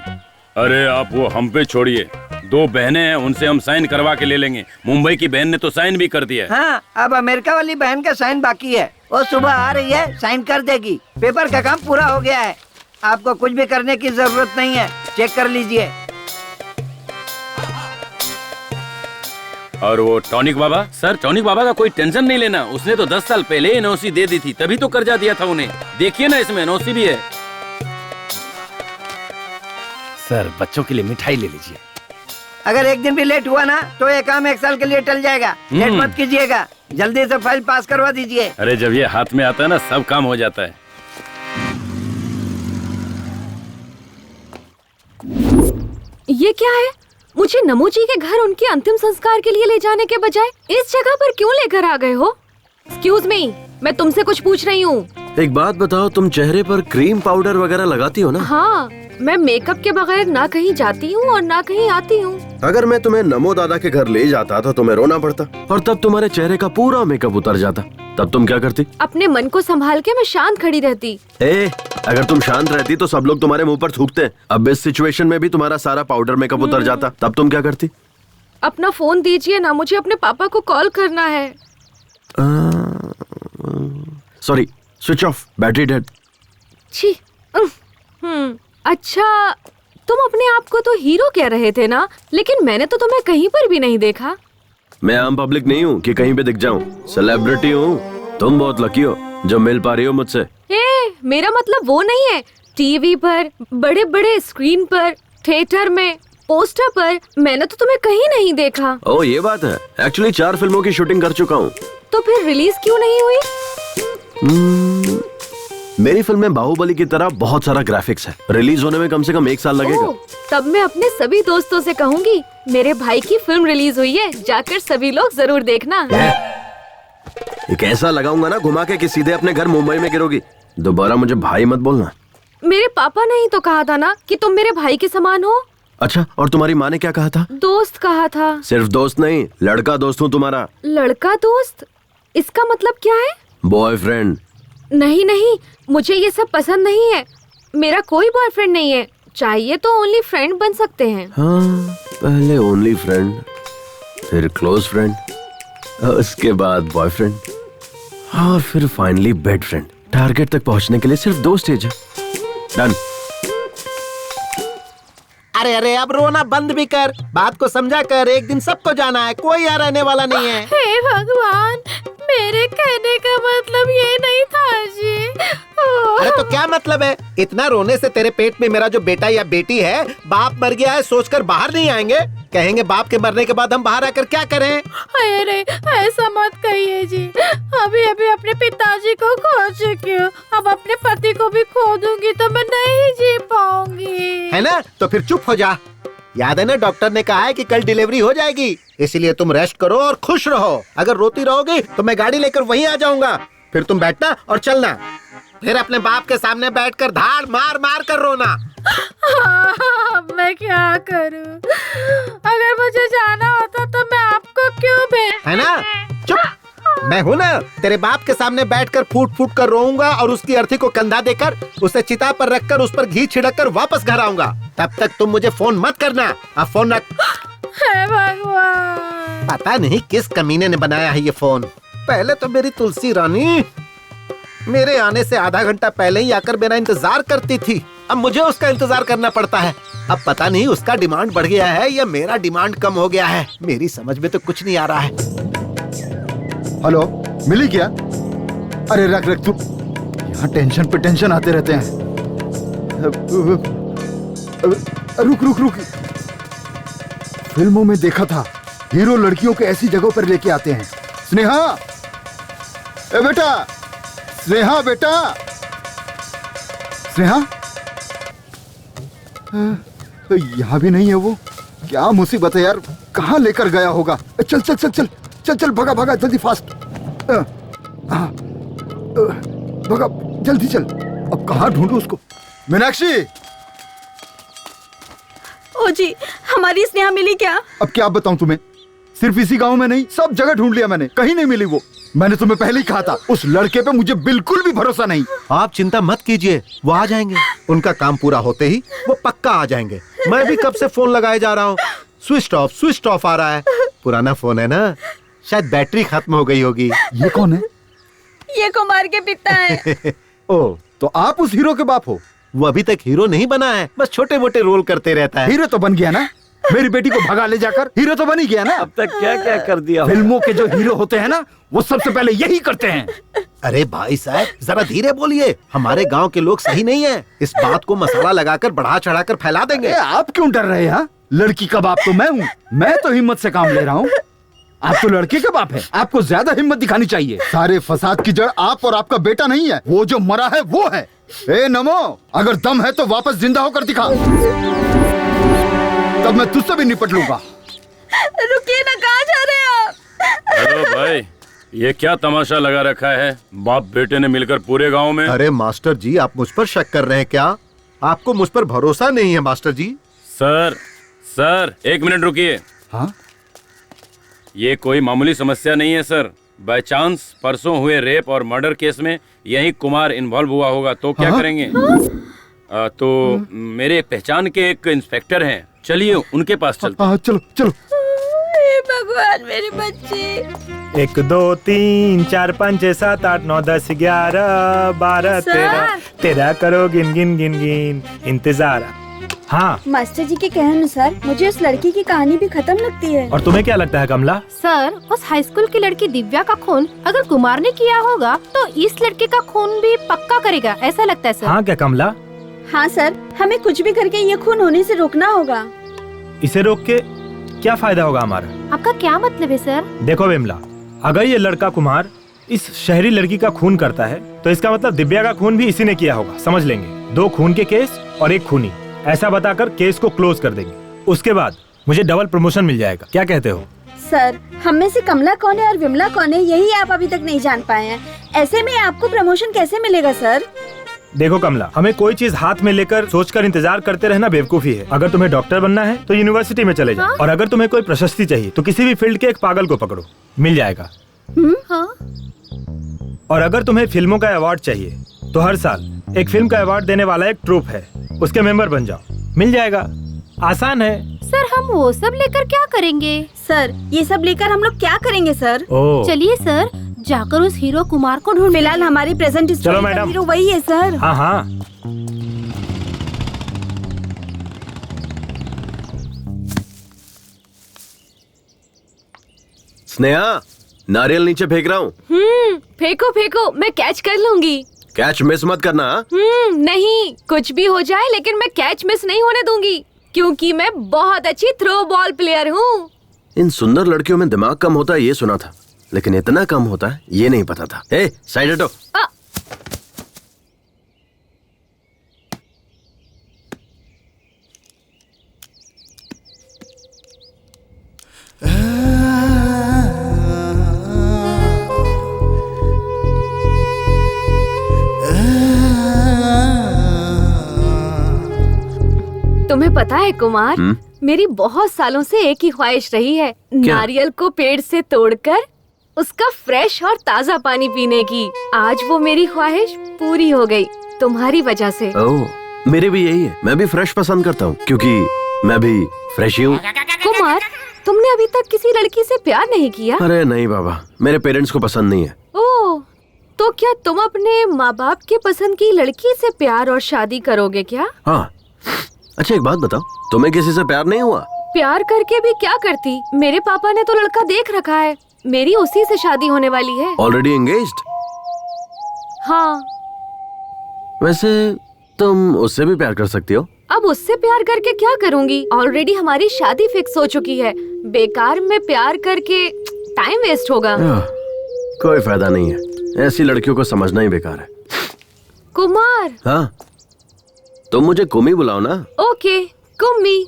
अरे आप वो हम पे छोड़िए, 2 बहनें हैं, उनसे हम साइन करवा के ले लेंगे। मुंबई की बहन ने तो साइन भी कर दिया है। हाँ, अब अमेरिका वाली बहन का साइन बाकी है। वो सुबह आ रही है, साइन कर देगी। पेपर का काम पूरा हो गया है। आपको कुछ भी करने की जरूरत नहीं है, चेक कर लीजिए। और वो टॉनिक बाबा, सर टॉनिक बाबा का कोई टेंशन नहीं लेना, उसने तो 10 साल पहले एनओसी दे दी थी, तभी तो कर्जा दिया था उन्हें। देखिए ना, इसमें एनओसी भी है। सर बच्चों के लिए मिठाई ले लीजिए। अगर एक दिन भी लेट हुआ ना तो ये काम 1 साल के लिए टल जाएगा। लेट मत कीजिएगा, जल्दी से फाइल पास करवा दीजिए। अरे जब ये हाथ में आता है ना, सब काम हो जाता है। ये क्या है? मुझे नमो जी के घर उनके अंतिम संस्कार के लिए ले जाने के बजाय इस जगह पर क्यों लेकर आ गए हो? एक्सक्यूज मी, मैं तुमसे कुछ पूछ रही हूँ। एक बात बताओ, तुम चेहरे पर क्रीम पाउडर वगैरह लगाती हो ना? हाँ, मैं मेकअप के बगैर ना कहीं जाती हूँ और ना कहीं आती हूँ। अगर मैं तुम्हें नमो दादा के घर ले जाता तो तुम्हें रोना पड़ता और तब तुम्हारे चेहरे का पूरा मेकअप उतर जाता, तब तुम क्या करती? अपने मन को संभाल के मैं शांत खड़ी रहती। अगर तुम शांत रहती तो सब लोग तुम्हारे मुंह पर थूकते। अब इस सिचुएशन में भी तुम्हारा सारा पाउडर मेकअप उतर जाता, तब तुम क्या करती? अपना फोन दीजिए ना, मुझे अपने पापा को कॉल करना है। Sorry, switch off, battery dead. छी। अच्छा, तुम अपने आप को तो हीरो कह रहे थे ना, लेकिन मैंने तो तुम्हें कहीं पर भी नहीं देखा। मैं आम पब्लिक नहीं हूँ कि कहीं पे दिख जाऊँ, सेलिब्रिटी हूँ। तुम बहुत लकी हो जो मिल पा रही हो मुझसे। मेरा मतलब वो नहीं है। टीवी पर, बड़े बड़े स्क्रीन पर, थिएटर में, पोस्टर पर मैंने तो तुम्हें कहीं नहीं देखा। ओह, ये बात है। एक्चुअली 4 फिल्मों की शूटिंग कर चुका हूँ। तो फिर रिलीज क्यों नहीं हुई? मेरी फिल्म में बाहुबली की तरह बहुत सारा ग्राफिक्स है। रिलीज होने में कम से कम 1 साल लगेगा। तब मैं अपने सभी दोस्तों से कहूँगी, मेरे भाई की फिल्म रिलीज हुई है, जाकर सभी लोग जरूर देखना। एक ऐसा लगाऊंगा ना घुमा के कि सीधे अपने घर मुंबई में गिरोगी। दोबारा मुझे भाई मत बोलना। मेरे पापा ने ही तो कहा था ना कि तुम मेरे भाई के समान हो। अच्छा, और तुम्हारी माँ ने क्या कहा था? दोस्त कहा था। सिर्फ दोस्त नहीं, लड़का दोस्त हूँ तुम्हारा। लड़का दोस्त? इसका मतलब क्या है? बॉयफ्रेंड। नहीं नहीं, मुझे ये सब पसंद नहीं है। मेरा कोई बॉयफ्रेंड नहीं है। चाहिए तो ओनली फ्रेंड बन सकते हैं। हाँ, पहले ओनली फ्रेंड, फिर क्लोज फ्रेंड, उसके बाद बॉयफ्रेंड, और फिर फाइनली बेड फ्रेंड। टारगेट तक पहुंचने के लिए सिर्फ 2 स्टेज है। डन। अरे अरे, अब रोना बंद भी कर, बात को समझा कर। एक दिन सबको जाना है, कोई यहाँ रहने वाला नहीं है। हे भगवान, मेरे कहने का मतलब ये नहीं था जी। अरे तो क्या मतलब है? इतना रोने से तेरे पेट में मेरा जो बेटा या बेटी है, बाप मर गया है सोचकर बाहर नहीं आएंगे? कहेंगे बाप के मरने के बाद हम बाहर आकर क्या करें? अरे ऐसा मत कहिए जी। अभी अभी अपने पिताजी को खो चुकी हूँ, अब अपने पति को भी खो दूंगी तो मैं नहीं जी पाऊंगी। है ना? तो फिर चुप हो जा। याद है ना, डॉक्टर ने कहा है कि कल डिलीवरी हो जाएगी, इसलिए तुम रेस्ट करो और खुश रहो। अगर रोती रहोगी तो मैं गाड़ी लेकर वहीं आ जाऊंगा, फिर तुम बैठना और चलना, फिर अपने बाप के सामने बैठकर धाड़ मार मार कर रोना। मैं क्या करूं? अगर मुझे जाना होता तो मैं आपको क्यों है ना? चुप। मैं हूँ ना, तेरे बाप के सामने बैठकर फूट फूट कर रोऊंगा और उसकी अर्थी को कंधा देकर उसे चिता पर रखकर उस पर घी छिड़क कर वापस घर आऊंगा। तब तक तुम मुझे फोन मत करना। अब फोन रख। हे भगवान, पता नहीं किस कमीने ने बनाया है ये फोन। पहले तो मेरी तुलसी रानी मेरे आने से आधा घंटा पहले ही आकर मेरा इंतजार करती थी, अब मुझे उसका इंतजार करना पड़ता है। अब पता नहीं उसका डिमांड बढ़ गया है या मेरा डिमांड कम हो गया है, मेरी समझ में तो कुछ नहीं आ रहा है। हेलो, मिली क्या? अरे रख रख तू, यहाँ टेंशन पे टेंशन आते रहते हैं। रुक रुक रुक, फिल्मों में देखा था हीरो लड़कियों को ऐसी जगहों पर लेके आते हैं। स्नेहा, ए बेटा, स्नेहा बेटा, स्नेहा, यहाँ भी नहीं है वो। क्या मुसीबत है यार, कहाँ लेकर गया होगा? चल चल चल चल चल चल, भगा भगा जल्दी, फास्ट भगा जल्दी चल। अब कहाँ ढूंढूं उसको? मीनाक्षी! ओ जी, हमारी स्नेहा मिली क्या? अब क्या बताऊं तुम्हें, सिर्फ इसी गांव में नहीं, सब जगह ढूंढ लिया मैंने, कहीं नहीं मिली वो। मैंने तुम्हें पहले ही कहा था, उस लड़के पे मुझे बिल्कुल भी भरोसा नहीं। आप चिंता मत कीजिए, वो आ जाएंगे। उनका काम पूरा होते ही वो पक्का आ जाएंगे। मैं भी कब से फोन लगाए जा रहा हूँ, स्विच ऑफ आ रहा है। पुराना फोन है ना, शायद बैटरी खत्म हो गई होगी। ये कौन है? ये कुमार के पिता है। ओ, तो आप उस हीरो के बाप हो? वो अभी तक हीरो नहीं बना है, बस छोटे मोटे रोल करते रहता है। हीरो तो बन गया ना, मेरी बेटी को भगा ले जाकर हीरो तो बन ही गया ना। अब तक क्या क्या कर दिया। फिल्मों के जो हीरो होते हैं ना, वो सबसे पहले यही करते हैं। अरे भाई साहब, जरा धीरे बोलिए, हमारे गांव के लोग सही नहीं है। इस बात को मसाला लगाकर बढ़ा चढ़ाकर फैला देंगे। आप क्यों डर रहे हैं? लड़की का बाप तो मैं हूँ, मैं तो हिम्मत से काम ले रहा हूँ। आप तो लड़के का बाप है, आपको ज्यादा हिम्मत दिखानी चाहिए। सारे फसाद की जड़ आप और आपका बेटा नहीं है, वो जो मरा है वो है। ए नमो, अगर दम है तो वापस जिंदा होकर दिखा, तब मैं तुझसे भी निपट लूंगा। रुकिए ना, कहाँ जा रहे हैं आप? हेलो भाई, ये क्या तमाशा लगा रखा है? बाप बेटे ने मिलकर पूरे गांव में। अरे मास्टर जी, आप मुझ पर शक कर रहे हैं क्या? आपको मुझ पर भरोसा नहीं है मास्टर जी? सर 1 मिनट रुकिए। हाँ? ये कोई मामूली समस्या नहीं है सर। बाय चांस परसों हुए रेप और मर्डर केस में यही कुमार इन्वॉल्व हुआ होगा, तो क्या करेंगे? तो मेरे पहचान के एक इंस्पेक्टर हैं, चलिए उनके पास चलते हैं। चलो चलो। भगवान, मेरे बच्चे। 1 2 3 4 5 6 7 8 9 10 11 12 13 करो गिन गिन गिन गिन इंतजार। हाँ मास्टर जी के कहने अनुसार मुझे उस लड़की की कहानी भी खत्म लगती है। और तुम्हें क्या लगता है कमला? सर, उस हाई स्कूल की लड़की दिव्या का खून अगर कुमार ने किया होगा तो इस लड़के का खून भी पक्का करेगा, ऐसा लगता है सर। हाँ क्या कमला? हाँ सर, हमें कुछ भी करके ये खून होने से रोकना होगा। इसे रोक के क्या फायदा होगा हमारा? आपका क्या मतलब है सर? देखो विमला, अगर ये लड़का कुमार इस शहरी लड़की का खून करता है तो इसका मतलब दिव्या का खून भी इसी ने किया होगा, समझ लेंगे। 2 खून के केस और 1 खूनी, ऐसा बताकर केस को क्लोज कर देंगे। उसके बाद मुझे डबल प्रमोशन मिल जाएगा, क्या कहते हो? सर, हम में से कमला कौन है और विमला कौन है, यही आप अभी तक नहीं जान पाए हैं। ऐसे में आपको प्रमोशन कैसे मिलेगा सर? देखो कमला, हमें कोई चीज हाथ में लेकर सोचकर इंतजार करते रहना बेवकूफी है। अगर तुम्हें डॉक्टर बनना है तो यूनिवर्सिटी में चले जाओ। हाँ? और अगर तुम्हें कोई प्रशस्ति चाहिए तो किसी भी फील्ड के एक पागल को पकड़ो, मिल जाएगा। हाँ? और अगर तुम्हें फिल्मों का अवार्ड चाहिए तो हर साल एक फिल्म का अवार्ड देने वाला एक ट्रूप है, उसके मेंबर बन जाओ, मिल जाएगा। आसान है। सर, हम वो सब लेकर क्या करेंगे? सर, ये सब लेकर हम लोग क्या करेंगे सर? चलिए सर, जाकर उस हीरो कुमार को ढूंढ। फिलहाल हमारी प्रेजेंट चलो मैडम, हीरो वही है सर। हाँ हाँ। स्नेहा, नारियल नीचे फेंक रहा हूँ। फेंको फेंको, मैं कैच कर लूंगी। कैच मिस मत करना। नहीं, कुछ भी हो जाए लेकिन मैं कैच मिस नहीं होने दूंगी, क्योंकि मैं बहुत अच्छी थ्रो बॉल प्लेयर हूँ। इन सुंदर लड़कियों में दिमाग कम होता है ये सुना था, लेकिन इतना कम होता है ये नहीं पता था। ए, साइड हटो। तुम्हें पता है कुमार, मेरी बहुत सालों से एक ही ख्वाहिश रही है, नारियल को पेड़ से तोड़कर उसका फ्रेश और ताज़ा पानी पीने की। आज वो मेरी ख्वाहिश पूरी हो गई तुम्हारी वजह से। ओह, मेरे भी यही है। मैं भी फ्रेश पसंद करता हूँ क्योंकि मैं भी फ्रेश ही हूँ। कुमार, तुमने अभी तक किसी लड़की से प्यार नहीं किया? अरे नहीं बाबा, मेरे पेरेंट्स को पसंद नहीं है। ओह, तो क्या तुम अपने माँ बाप के पसंद की लड़की से प्यार और शादी करोगे क्या? हाँ। अच्छा एक बात बताओ, तुम्हें किसी से प्यार नहीं हुआ? प्यार करके भी क्या करती, मेरे पापा ने तो लड़का देख रखा है, मेरी उसी से शादी होने वाली है। Already engaged? हाँ। वैसे तुम उससे भी प्यार कर सकती हो। अब उससे प्यार करके क्या करूँगी, ऑलरेडी हमारी शादी फिक्स हो चुकी है। बेकार में प्यार करके टाइम वेस्ट होगा। कोई फायदा नहीं है, ऐसी लड़कियों को समझना ही बेकार है। कुमार। हाँ, तुम मुझे कुमी बुलाओ ना। ओके, कुम्मी।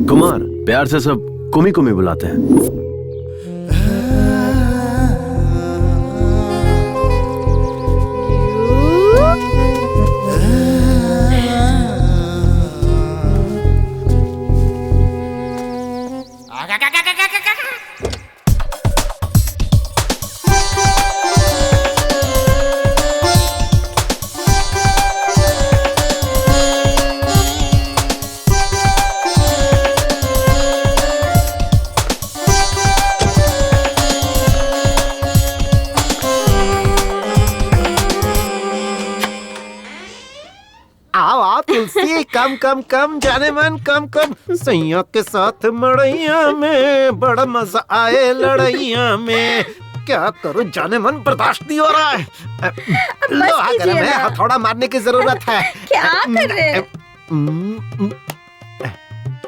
कुमार, प्यार से सब कुमी कुमी बुलाते हैं। आओ आओ तुलसी, कम कम कम जाने मन, कम कम। सैया के साथ मड़ैया में बड़ा मजा आए लड़ैया में। क्या करूं जाने मन, बर्दाश्त नहीं हो रहा है। लोहा गर्म है, हथौड़ा मारने की जरूरत है। क्या कर रहे हैं?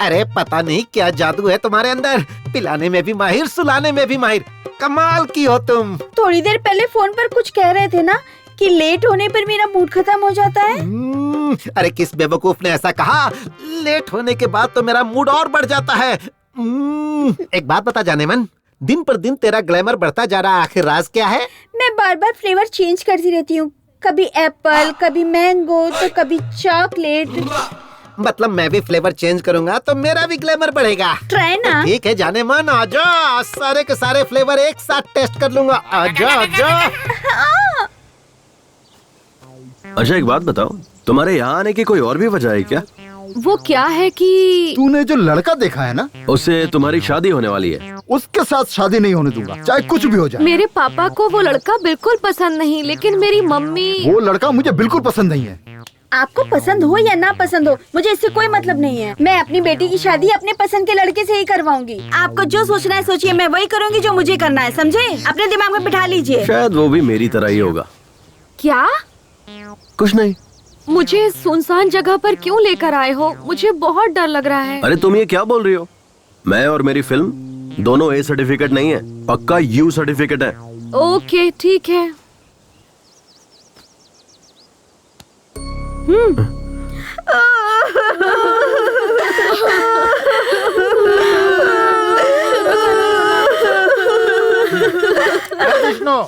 अरे पता नहीं क्या जादू है तुम्हारे अंदर, पिलाने में भी माहिर, सुलाने में भी माहिर। कमाल की हो तुम। थोड़ी देर पहले फोन पर कुछ कह रहे थे ना कि लेट होने पर मेरा मूड खत्म हो जाता है। अरे किस बेवकूफ ने ऐसा कहा? लेट होने के बाद तो मेरा मूड और बढ़ जाता है। एक बात बता जाने मन, दिन पर दिन तेरा ग्लैमर बढ़ता जा रहा है, आखिर राज क्या है? मैं बार बार फ्लेवर चेंज करती रहती हूँ, कभी एप्पल, कभी मैंगो, तो कभी चॉकलेट। मतलब मैं भी फ्लेवर चेंज करूंगा तो मेरा भी ग्लैमर बढ़ेगा। ट्राई ना। ठीक है जाने मन, आजा, सारे के सारे फ्लेवर एक साथ टेस्ट कर लूंगा। आजा आजा। अच्छा एक बात बताओ, तुम्हारे यहाँ आने की कोई और भी वजह है क्या? वो क्या है कि तूने जो लड़का देखा है ना, उससे तुम्हारी शादी होने वाली है। उसके साथ शादी नहीं होने दूंगा, चाहे कुछ भी हो जाए। मेरे पापा को वो लड़का बिल्कुल पसंद नहीं, लेकिन मेरी मम्मी। वो लड़का मुझे बिल्कुल पसंद नहीं है। आपको पसंद हो या ना पसंद हो, मुझे इससे कोई मतलब नहीं है। मैं अपनी बेटी की शादी अपने पसंद के लड़के से ही करवाऊंगी। आपको जो सोचना है सोचिए, मैं वही करूंगी जो मुझे करना है, समझे? अपने दिमाग में बिठा लीजिए। शायद वो भी मेरी तरह ही होगा। क्या? कुछ नहीं। मुझे सुनसान जगह पर क्यों लेकर आए हो? मुझे बहुत डर लग रहा है। अरे तुम ये क्या बोल रही हो? मैं और मेरी फिल्म दोनों ए सर्टिफिकेट नहीं है, पक्का यू सर्टिफिकेट है। ओके ठीक है। विष्णु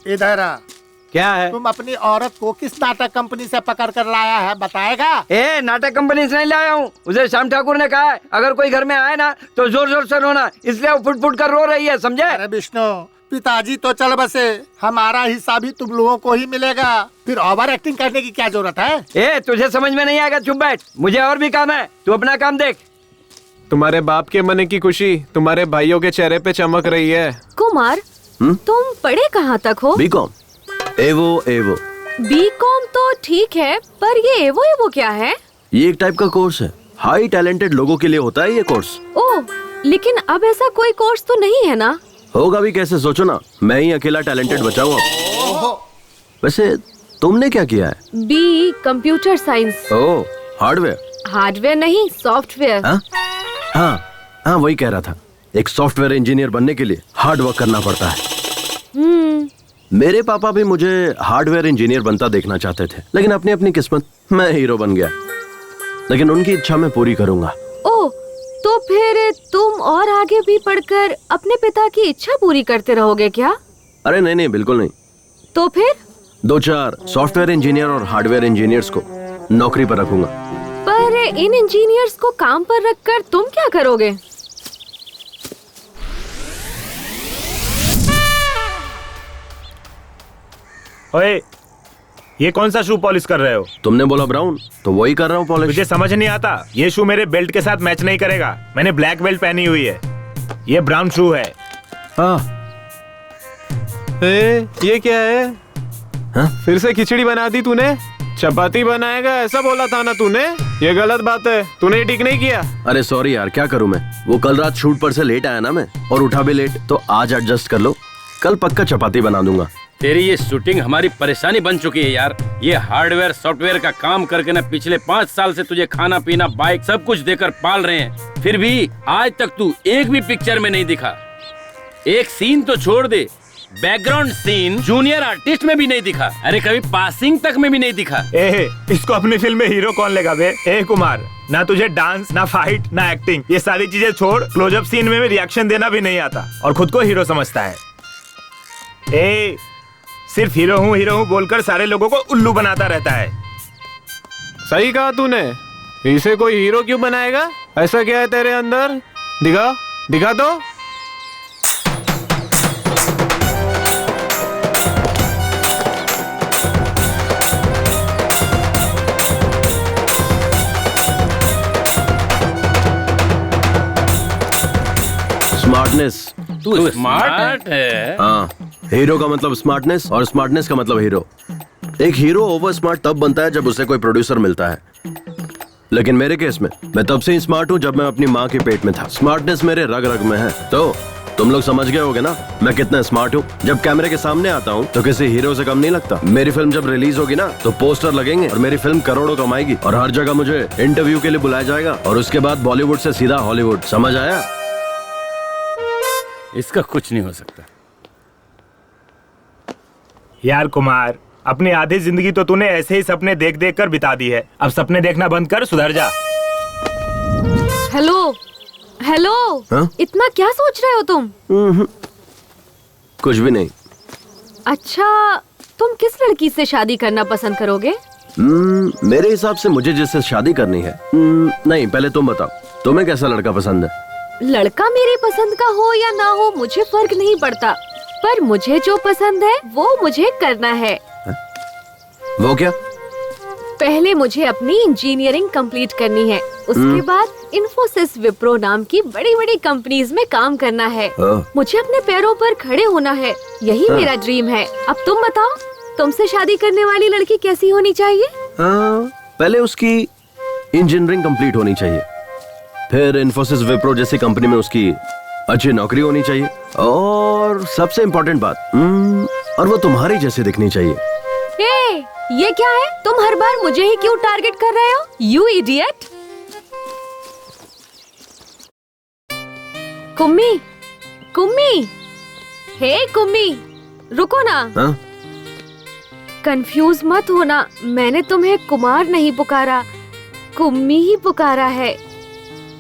इधर आ। क्या है? तुम अपनी औरत को किस नाटक कंपनी से पकड़ कर लाया है, बताएगा? ए, नाटक कंपनी से नहीं लाया हूँ। उसे श्याम ठाकुर ने कहा है अगर कोई घर में आए ना तो जोर जोर से रोना, इसलिए वो फुट फुट कर रो रही है, समझे? अरे विष्णु, पिताजी तो चल बसे, हमारा हिस्सा भी तुम लोगों को ही मिलेगा, फिर ओवर एक्टिंग करने की क्या जरूरत है? ए, तुझे समझ में नहीं आएगा, चुप बैठ, मुझे और भी काम है, तू अपना काम देख। तुम्हारे बाप के मन की खुशी तुम्हारे भाइयों के चेहरे पे चमक रही है। कुमार, तुम पढ़े कहाँ तक हो? बीकॉम। एवो एवो। बीकॉम तो ठीक है, पर ये एवो एवो क्या है? ये एक टाइप का कोर्स है, हाई टैलेंटेड लोगों के लिए होता है ये कोर्स। ओह, लेकिन अब ऐसा कोई कोर्स तो नहीं है ना? होगा भी कैसे, सोचो ना, मैं ही अकेला टैलेंटेड बचा हूँ अब। वैसे तुमने क्या किया है? B computer science. Oh, hardware. Hardware नहीं, सॉफ्टवेयर। हाँ हाँ, वही कह रहा था। एक सॉफ्टवेयर इंजीनियर बनने के लिए हार्ड वर्क करना पड़ता है। मेरे पापा भी मुझे हार्डवेयर इंजीनियर बनता देखना चाहते थे, लेकिन अपनी अपनी किस्मत, मैं हीरो बन गया। लेकिन उनकी इच्छा मैं पूरी करूंगा। ओह, तो फिर तुम और आगे भी पढ़कर अपने पिता की इच्छा पूरी करते रहोगे क्या? अरे नहीं नहीं, बिल्कुल नहीं। तो फिर 2-4 सॉफ्टवेयर इंजीनियर और हार्डवेयर इंजीनियर्स को नौकरी पर रखूंगा। पर इन इंजीनियर्स को काम पर रखकर तुम क्या करोगे? ओए, ये कौन सा शू पॉलिश कर रहे हो? तुमने बोला ब्राउन, तो वही कर रहा हूँ पॉलिश। मुझे समझ नहीं आता, ये शू मेरे बेल्ट के साथ मैच नहीं करेगा। मैंने ब्लैक बेल्ट पहनी हुई है, ये ब्राउन शू है। हाँ। ये क्या है? हाँ? फिर से खिचड़ी बना दी तूने? चपाती बनाएगा ऐसा बोला था ना तूने? ये गलत बात है, तूने ठीक नहीं किया। अरे सॉरी यार, क्या करूँ मैं, वो कल रात शूट पर से लेट आया ना मैं, और उठा भी लेट, तो आज एडजस्ट कर लो, कल पक्का चपाती बना दूंगा। तेरी ये शूटिंग हमारी परेशानी बन चुकी है यार। ये हार्डवेयर सॉफ्टवेयर का काम करके ना पिछले 5 साल से तुझे खाना पीना बाइक सब कुछ देकर पाल रहे हैं, फिर भी आज तक तू एक भी पिक्चर में नहीं दिखा। एक सीन तो छोड़ दे, बैकग्राउंड सीन जूनियर आर्टिस्ट में भी नहीं दिखा। अरे कभी पासिंग तक में भी नहीं दिखा। इसको अपनी फिल्म में हीरो कौन लेगा बे? कुमार, ना तुझे डांस, ना फाइट, ना एक्टिंग, ये सारी चीजें छोड़, क्लोजअप सीन में रिएक्शन देना भी नहीं आता और खुद को हीरो समझता है। सिर्फ हीरो हूँ बोलकर सारे लोगों को उल्लू बनाता रहता है। सही कहा तूने, इसे कोई हीरो क्यों बनाएगा? ऐसा क्या है तेरे अंदर, दिखा। दिखा दो। स्मार्टनेस। तू स्मार्ट है। हाँ, हीरो का मतलब स्मार्टनेस और स्मार्टनेस का मतलब हीरो। एक हीरो ओवर स्मार्ट तब बनता है जब उसे कोई प्रोड्यूसर मिलता है, लेकिन मेरे केस में मैं तब से ही स्मार्ट हूँ जब मैं अपनी माँ के पेट में था। स्मार्टनेस मेरे रग रग में है। तो तुम लोग समझ गए होगे ना मैं कितना स्मार्ट हूँ। जब कैमरे के सामने आता हूँ तो किसी हीरो से कम नहीं लगता। मेरी फिल्म जब रिलीज होगी ना तो पोस्टर लगेंगे और मेरी फिल्म करोड़ों कमाएगी और हर जगह मुझे इंटरव्यू के लिए बुलाया जाएगा और उसके बाद बॉलीवुड से सीधा हॉलीवुड। समझ आया? इसका कुछ नहीं हो सकता। यार कुमार, अपनी आधी जिंदगी तो तूने ऐसे ही सपने देख देख कर बिता दी है। अब सपने देखना बंद कर, सुधर जा। हेलो हेलो, इतना क्या सोच रहे हो तुम? कुछ भी नहीं। अच्छा, तुम किस लड़की से शादी करना पसंद करोगे? मेरे हिसाब से मुझे जिससे शादी करनी है। नहीं, पहले तुम बताओ, तुम्हें कैसा लड़का पसंद है? लड़का मेरी पसंद का हो या ना हो मुझे फर्क नहीं पड़ता, पर मुझे जो पसंद है वो मुझे करना है। वो क्या? पहले मुझे अपनी इंजीनियरिंग कंप्लीट करनी है, उसके बाद इन्फोसिस विप्रो नाम की बड़ी बड़ी कंपनीज में काम करना है। मुझे अपने पैरों पर खड़े होना है, यही मेरा ड्रीम है। अब तुम बताओ, तुमसे शादी करने वाली लड़की कैसी होनी चाहिए? पहले उसकी इंजीनियरिंग कंप्लीट होनी चाहिए, फिर इन्फोसिस विप्रो जैसी कंपनी में उसकी अच्छी नौकरी होनी चाहिए, और सबसे इम्पोर्टेंट बात, और वो तुम्हारी जैसे दिखनी चाहिए। ये क्या है? तुम हर बार मुझे ही क्यों टारगेट कर रहे हो? You idiot! Kummi, Kummi, hey Kummi, रुको ना। कंफ्यूज मत होना, मैंने तुम्हें कुमार नहीं पुकारा, कुम्मी ही पुकारा है।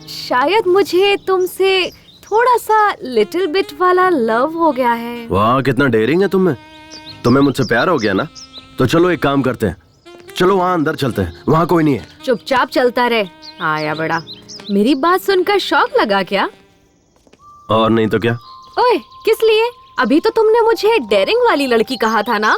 शायद मुझे तुमसे थोड़ा सा लिटिल बिट वाला लव हो गया है। वाह, कितना डेयरिंग है तुम्हें मुझसे प्यार हो गया ना? तो चलो एक काम करते हैं, चलो वहाँ अंदर चलते हैं, वहाँ कोई नहीं है। चुपचाप चलता रहे। आया बड़ा। मेरी बात सुनकर शौक लगा क्या? और नहीं तो क्या? ओए, किस लिए? अभी तो तुमने मुझे डेयरिंग वाली लड़की कहा था ना,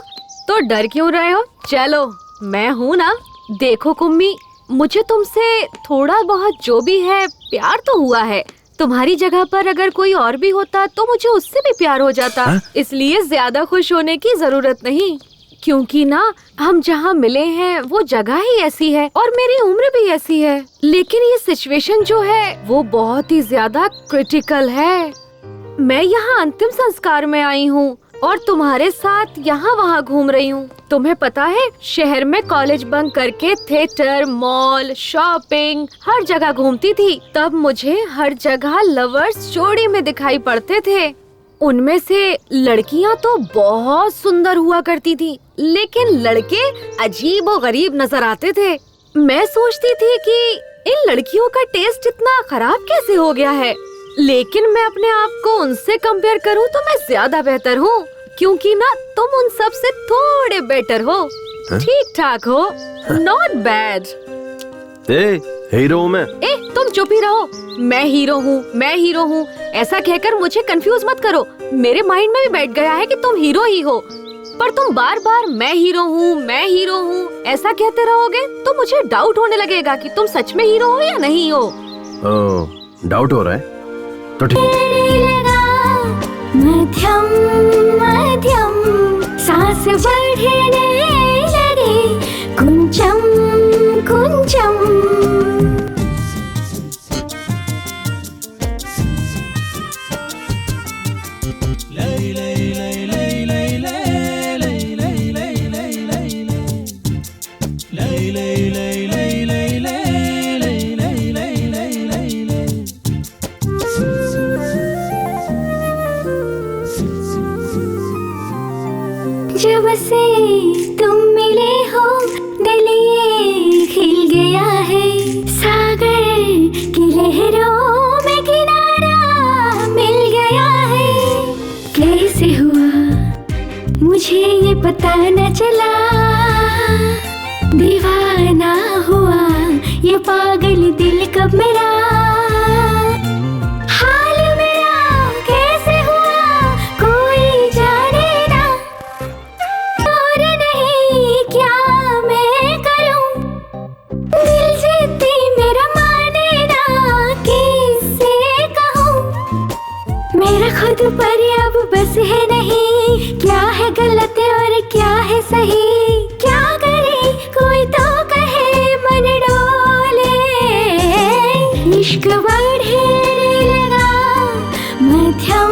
तो डर क्यों रहे हो? चलो, मैं हूँ ना। देखो कुम्मी, मुझे तुमसे थोड़ा बहुत जो भी है प्यार तो हुआ है। तुम्हारी जगह पर अगर कोई और भी होता तो मुझे उससे भी प्यार हो जाता। इसलिए ज्यादा खुश होने की जरूरत नहीं, क्योंकि ना हम जहाँ मिले हैं वो जगह ही ऐसी है और मेरी उम्र भी ऐसी है। लेकिन ये सिचुएशन जो है वो बहुत ही ज्यादा क्रिटिकल है। मैं यहाँ अंतिम संस्कार में आई हूँ और तुम्हारे साथ यहाँ वहाँ घूम रही हूँ। तुम्हें पता है, शहर में कॉलेज बंक करके थिएटर, मॉल, शॉपिंग हर जगह घूमती थी। तब मुझे हर जगह लवर्स जोड़ी में दिखाई पड़ते थे। उनमें से लड़कियाँ तो बहुत सुंदर हुआ करती थी, लेकिन लड़के अजीब और गरीब नजर आते थे। मैं सोचती थी कि इन लड़कियों का टेस्ट इतना खराब कैसे हो गया है, लेकिन मैं अपने आप को उनसे कंपेयर करूं तो मैं ज्यादा बेहतर हूँ, क्योंकि ना तुम उन सब से थोड़े बेटर हो। ठीक ठाक हो, नॉट बैड। हीरो हूँ मैं। तुम चुप ही रहो। मैं हीरो हूँ, मैं हीरो हूँ, ऐसा कहकर मुझे कंफ्यूज मत करो। मेरे माइंड में भी बैठ गया है कि तुम हीरो ही हो, पर तुम बार बार मैं हीरो हूँ, मैं हीरो हूँ ऐसा कहते रहोगे तो मुझे डाउट होने लगेगा कि तुम सच में हीरो हो या नहीं हो। डाउट हो रहा है तो ठीक। मध्यम मध्यम सांस बढ़ने लगे, कुंचम कुंचम। जब से तुम मिले हो दिल ये खिल गया है, सागर की लहरों में किनारा मिल गया है। कैसे हुआ मुझे ये पता न चला, दीवाना हुआ ये पागल दिल कब मेरा। हाल में प्यार अब बस है नहीं, क्या है गलत और क्या है सही, क्या करे कोई तो कहे मन डोले, इश्क बढ़ने लगा मध्यम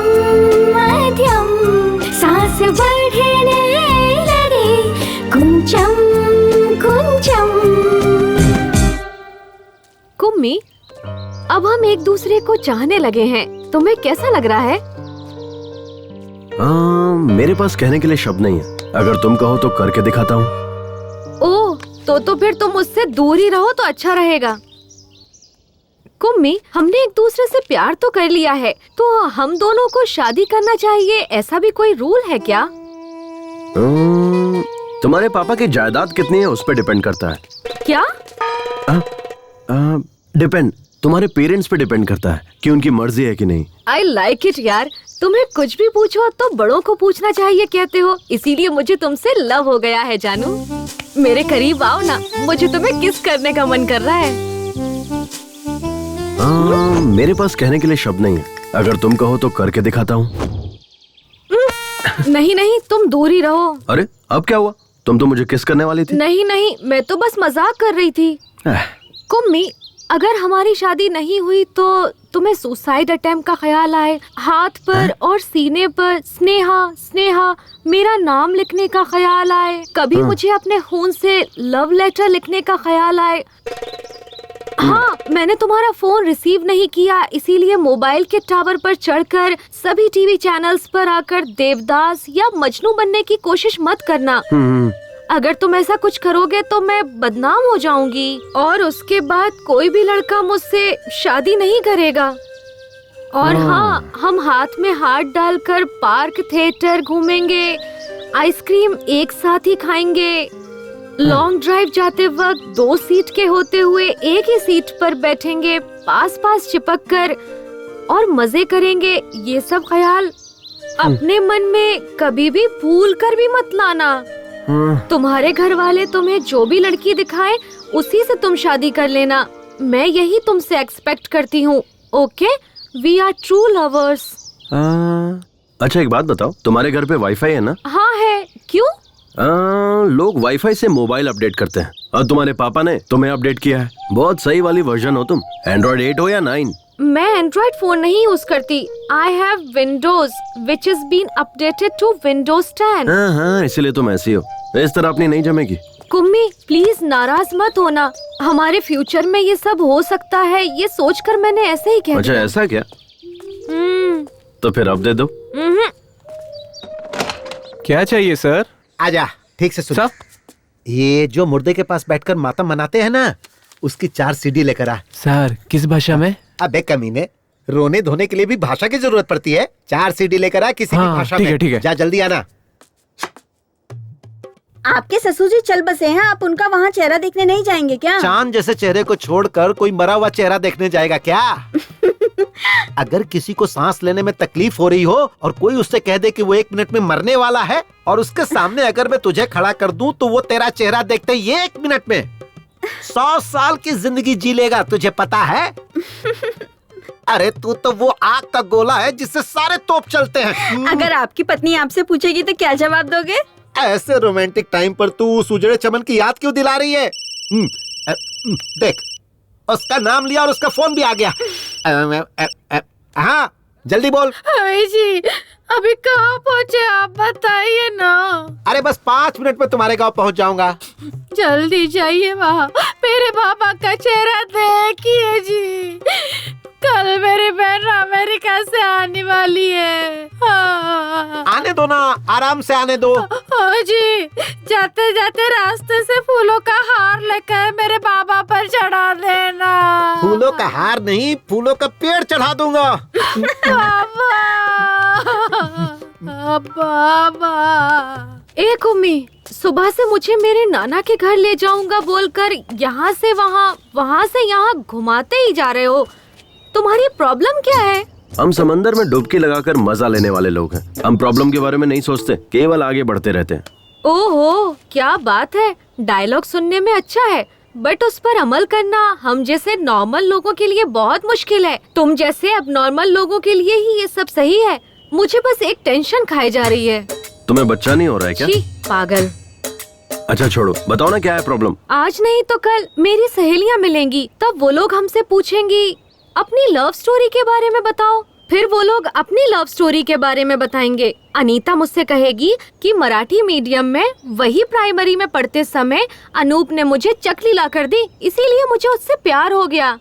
मध्यम, सांस बढ़ने लगे कुंचम कुंचम। कुम्मी, अब हम एक दूसरे को चाहने लगे हैं, तुम्हें कैसा लग रहा है? मेरे पास कहने के लिए शब्द नहीं है, अगर तुम कहो तो करके दिखाता हूँ। ओह, तो फिर तुम मुझसे दूर ही रहो तो अच्छा रहेगा। कुम्मी, हमने एक दूसरे से प्यार तो कर लिया है, तो हम दोनों को शादी करना चाहिए, ऐसा भी कोई रूल है क्या? तुम्हारे पापा की जायदाद कितनी है उस पर डिपेंड करता है। क्या? डिपेंड, तुम्हारे पेरेंट्स पे डिपेंड करता है कि उनकी मर्जी है कि नहीं। I like it यार, तुम्हें कुछ भी पूछो तो बड़ों को पूछना चाहिए कहते हो, इसीलिए मुझे तुमसे लव हो गया है जानू। मेरे करीब आओ ना, मुझे तुम्हें किस करने का मन कर रहा है। मेरे पास कहने के लिए शब्द नहीं है, अगर तुम कहो तो करके दिखाता हूँ। नहीं नहीं, तुम दूर ही रहो। अरे अब क्या हुआ, तुम तो मुझे किस करने वाली थी। नहीं नहीं, मैं तो बस मजाक कर रही थी। कुम्मी, अगर हमारी शादी नहीं हुई तो तुम्हें सुसाइड अटेम्प्ट का ख्याल आए, हाथ पर और सीने पर स्नेहा स्नेहा मेरा नाम लिखने का ख्याल आए, कभी मुझे अपने खून से लव लेटर लिखने का ख्याल आए। हाँ, मैंने तुम्हारा फोन रिसीव नहीं किया, इसीलिए मोबाइल के टावर पर चढ़कर सभी टीवी चैनल्स पर आकर देवदास या मजनू बनने की कोशिश मत करना। अगर तुम ऐसा कुछ करोगे तो मैं बदनाम हो जाऊंगी और उसके बाद कोई भी लड़का मुझसे शादी नहीं करेगा। और हाँ, हम हाथ में हाथ डालकर पार्क थिएटर घूमेंगे, आइसक्रीम एक साथ ही खाएंगे, लॉन्ग ड्राइव जाते वक्त 2 सीट के होते हुए एक ही सीट पर बैठेंगे, पास पास चिपक कर और मजे करेंगे। ये सब ख्याल अपने मन में कभी भी भूल कर भी मत लाना। तुम्हारे घर वाले तुम्हें जो भी लड़की दिखाए उसी से तुम शादी कर लेना, मैं यही तुमसे एक्सपेक्ट करती हूँ। Okay, we are true lovers. अच्छा एक बात बताओ, तुम्हारे घर पे वाईफाई है ना? हाँ है, क्यों? लोग वाईफाई से मोबाइल अपडेट करते हैं और तुम्हारे पापा ने तुम्हें अपडेट किया है। बहुत सही वाली वर्जन हो तुम, एंड्रॉइड 8 हो या 9? मैं एंड्रॉइड फोन नहीं यूज करती, I have Windows which is been updated to Windows 10। हाँ, इसीलिए तुम ऐसी हो, इस तरह अपनी नहीं जमेगी। कुम्मी प्लीज नाराज मत होना, हमारे फ्यूचर में ये सब हो सकता है, ये सोचकर मैंने ऐसे ही कह दिया। अच्छा ऐसा क्या? तो फिर अब दे दो। क्या चाहिए सर? आजा, ठीक से सुन। ये जो मुर्दे के पास बैठकर मातम मनाते हैं ना, उसकी 4 सीडी लेकर आ। सर किस भाषा में? अबे कमीने, रोने धोने के लिए भी भाषा की जरूरत पड़ती है। 4 सीडी लेकर आ किसी की भाषा में। ठीक है। जा जल्दी आना। आपके ससुर जी चल बसे हैं, आप उनका वहाँ चेहरा देखने नहीं जाएंगे क्या? चांद जैसे चेहरे को छोड़कर कोई मरा हुआ चेहरा देखने जाएगा क्या? अगर किसी को सांस लेने में तकलीफ हो रही हो और कोई उससे कह दे कि वो 1 मिनट में मरने वाला है और उसके सामने अगर मैं तुझे खड़ा कर दूं तो वो तेरा चेहरा देखते ही 1 मिनट में 100 साल की जिंदगी जी लेगा, तुझे पता है? अरे तू तो वो आग का गोला है जिससे सारे तोप चलते हैं। अगर आपकी पत्नी आपसे पूछेगी तो क्या जवाब दोगे? ऐसे रोमांटिक टाइम पर तू उस उजड़े चमन की याद क्यों दिला रही है? देख, उसका नाम लिया और उसका फोन भी आ गया। हाँ जल्दी बोल। जी अभी कहाँ पहुँचे आप बताइए ना। अरे बस 5 मिनट में तुम्हारे गांव पहुँच जाऊंगा। जल्दी जाइए वहाँ, मेरे पापा का चेहरा देखिए जी। कल मेरी बहन अमेरिका से आने वाली है। आने दो ना, आराम से आने दो। जी, जाते जाते रास्ते से फूलों का हार लेकर मेरे बाबा पर चढ़ा देना। फूलों का हार नहीं, फूलों का पेड़ चढ़ा दूंगा। बाबा। एक उम्मी, सुबह से मुझे मेरे नाना के घर ले जाऊंगा बोलकर यहाँ से वहाँ, वहाँ से यहाँ घुमाते ही जा रहे हो। तुम्हारी प्रॉब्लम क्या है? हम समंदर में डुबकी लगाकर मजा लेने वाले लोग हैं। हम प्रॉब्लम के बारे में नहीं सोचते, केवल आगे बढ़ते रहते हैं। ओहो, क्या बात है। डायलॉग सुनने में अच्छा है, बट उस पर अमल करना हम जैसे नॉर्मल लोगों के लिए बहुत मुश्किल है। तुम जैसे अब नॉर्मल लोगों के लिए ही ये सब सही है। मुझे बस एक टेंशन खाई जा रही है। तुम्हें बच्चा नहीं हो रहा है क्या? छी, पागल। अच्छा छोड़ो, बताओ ना क्या है प्रॉब्लम। आज नहीं तो कल मेरी सहेलियां मिलेंगी, तब वो लोग हमसे पूछेंगी अपनी लव स्टोरी के बारे में बताओ, फिर वो लोग अपनी लव स्टोरी के बारे में बताएंगे। अनीता मुझसे कहेगी कि मराठी मीडियम में वही प्राइमरी में पढ़ते समय अनूप ने मुझे चकली ला कर दी, इसीलिए मुझे उससे प्यार हो गया।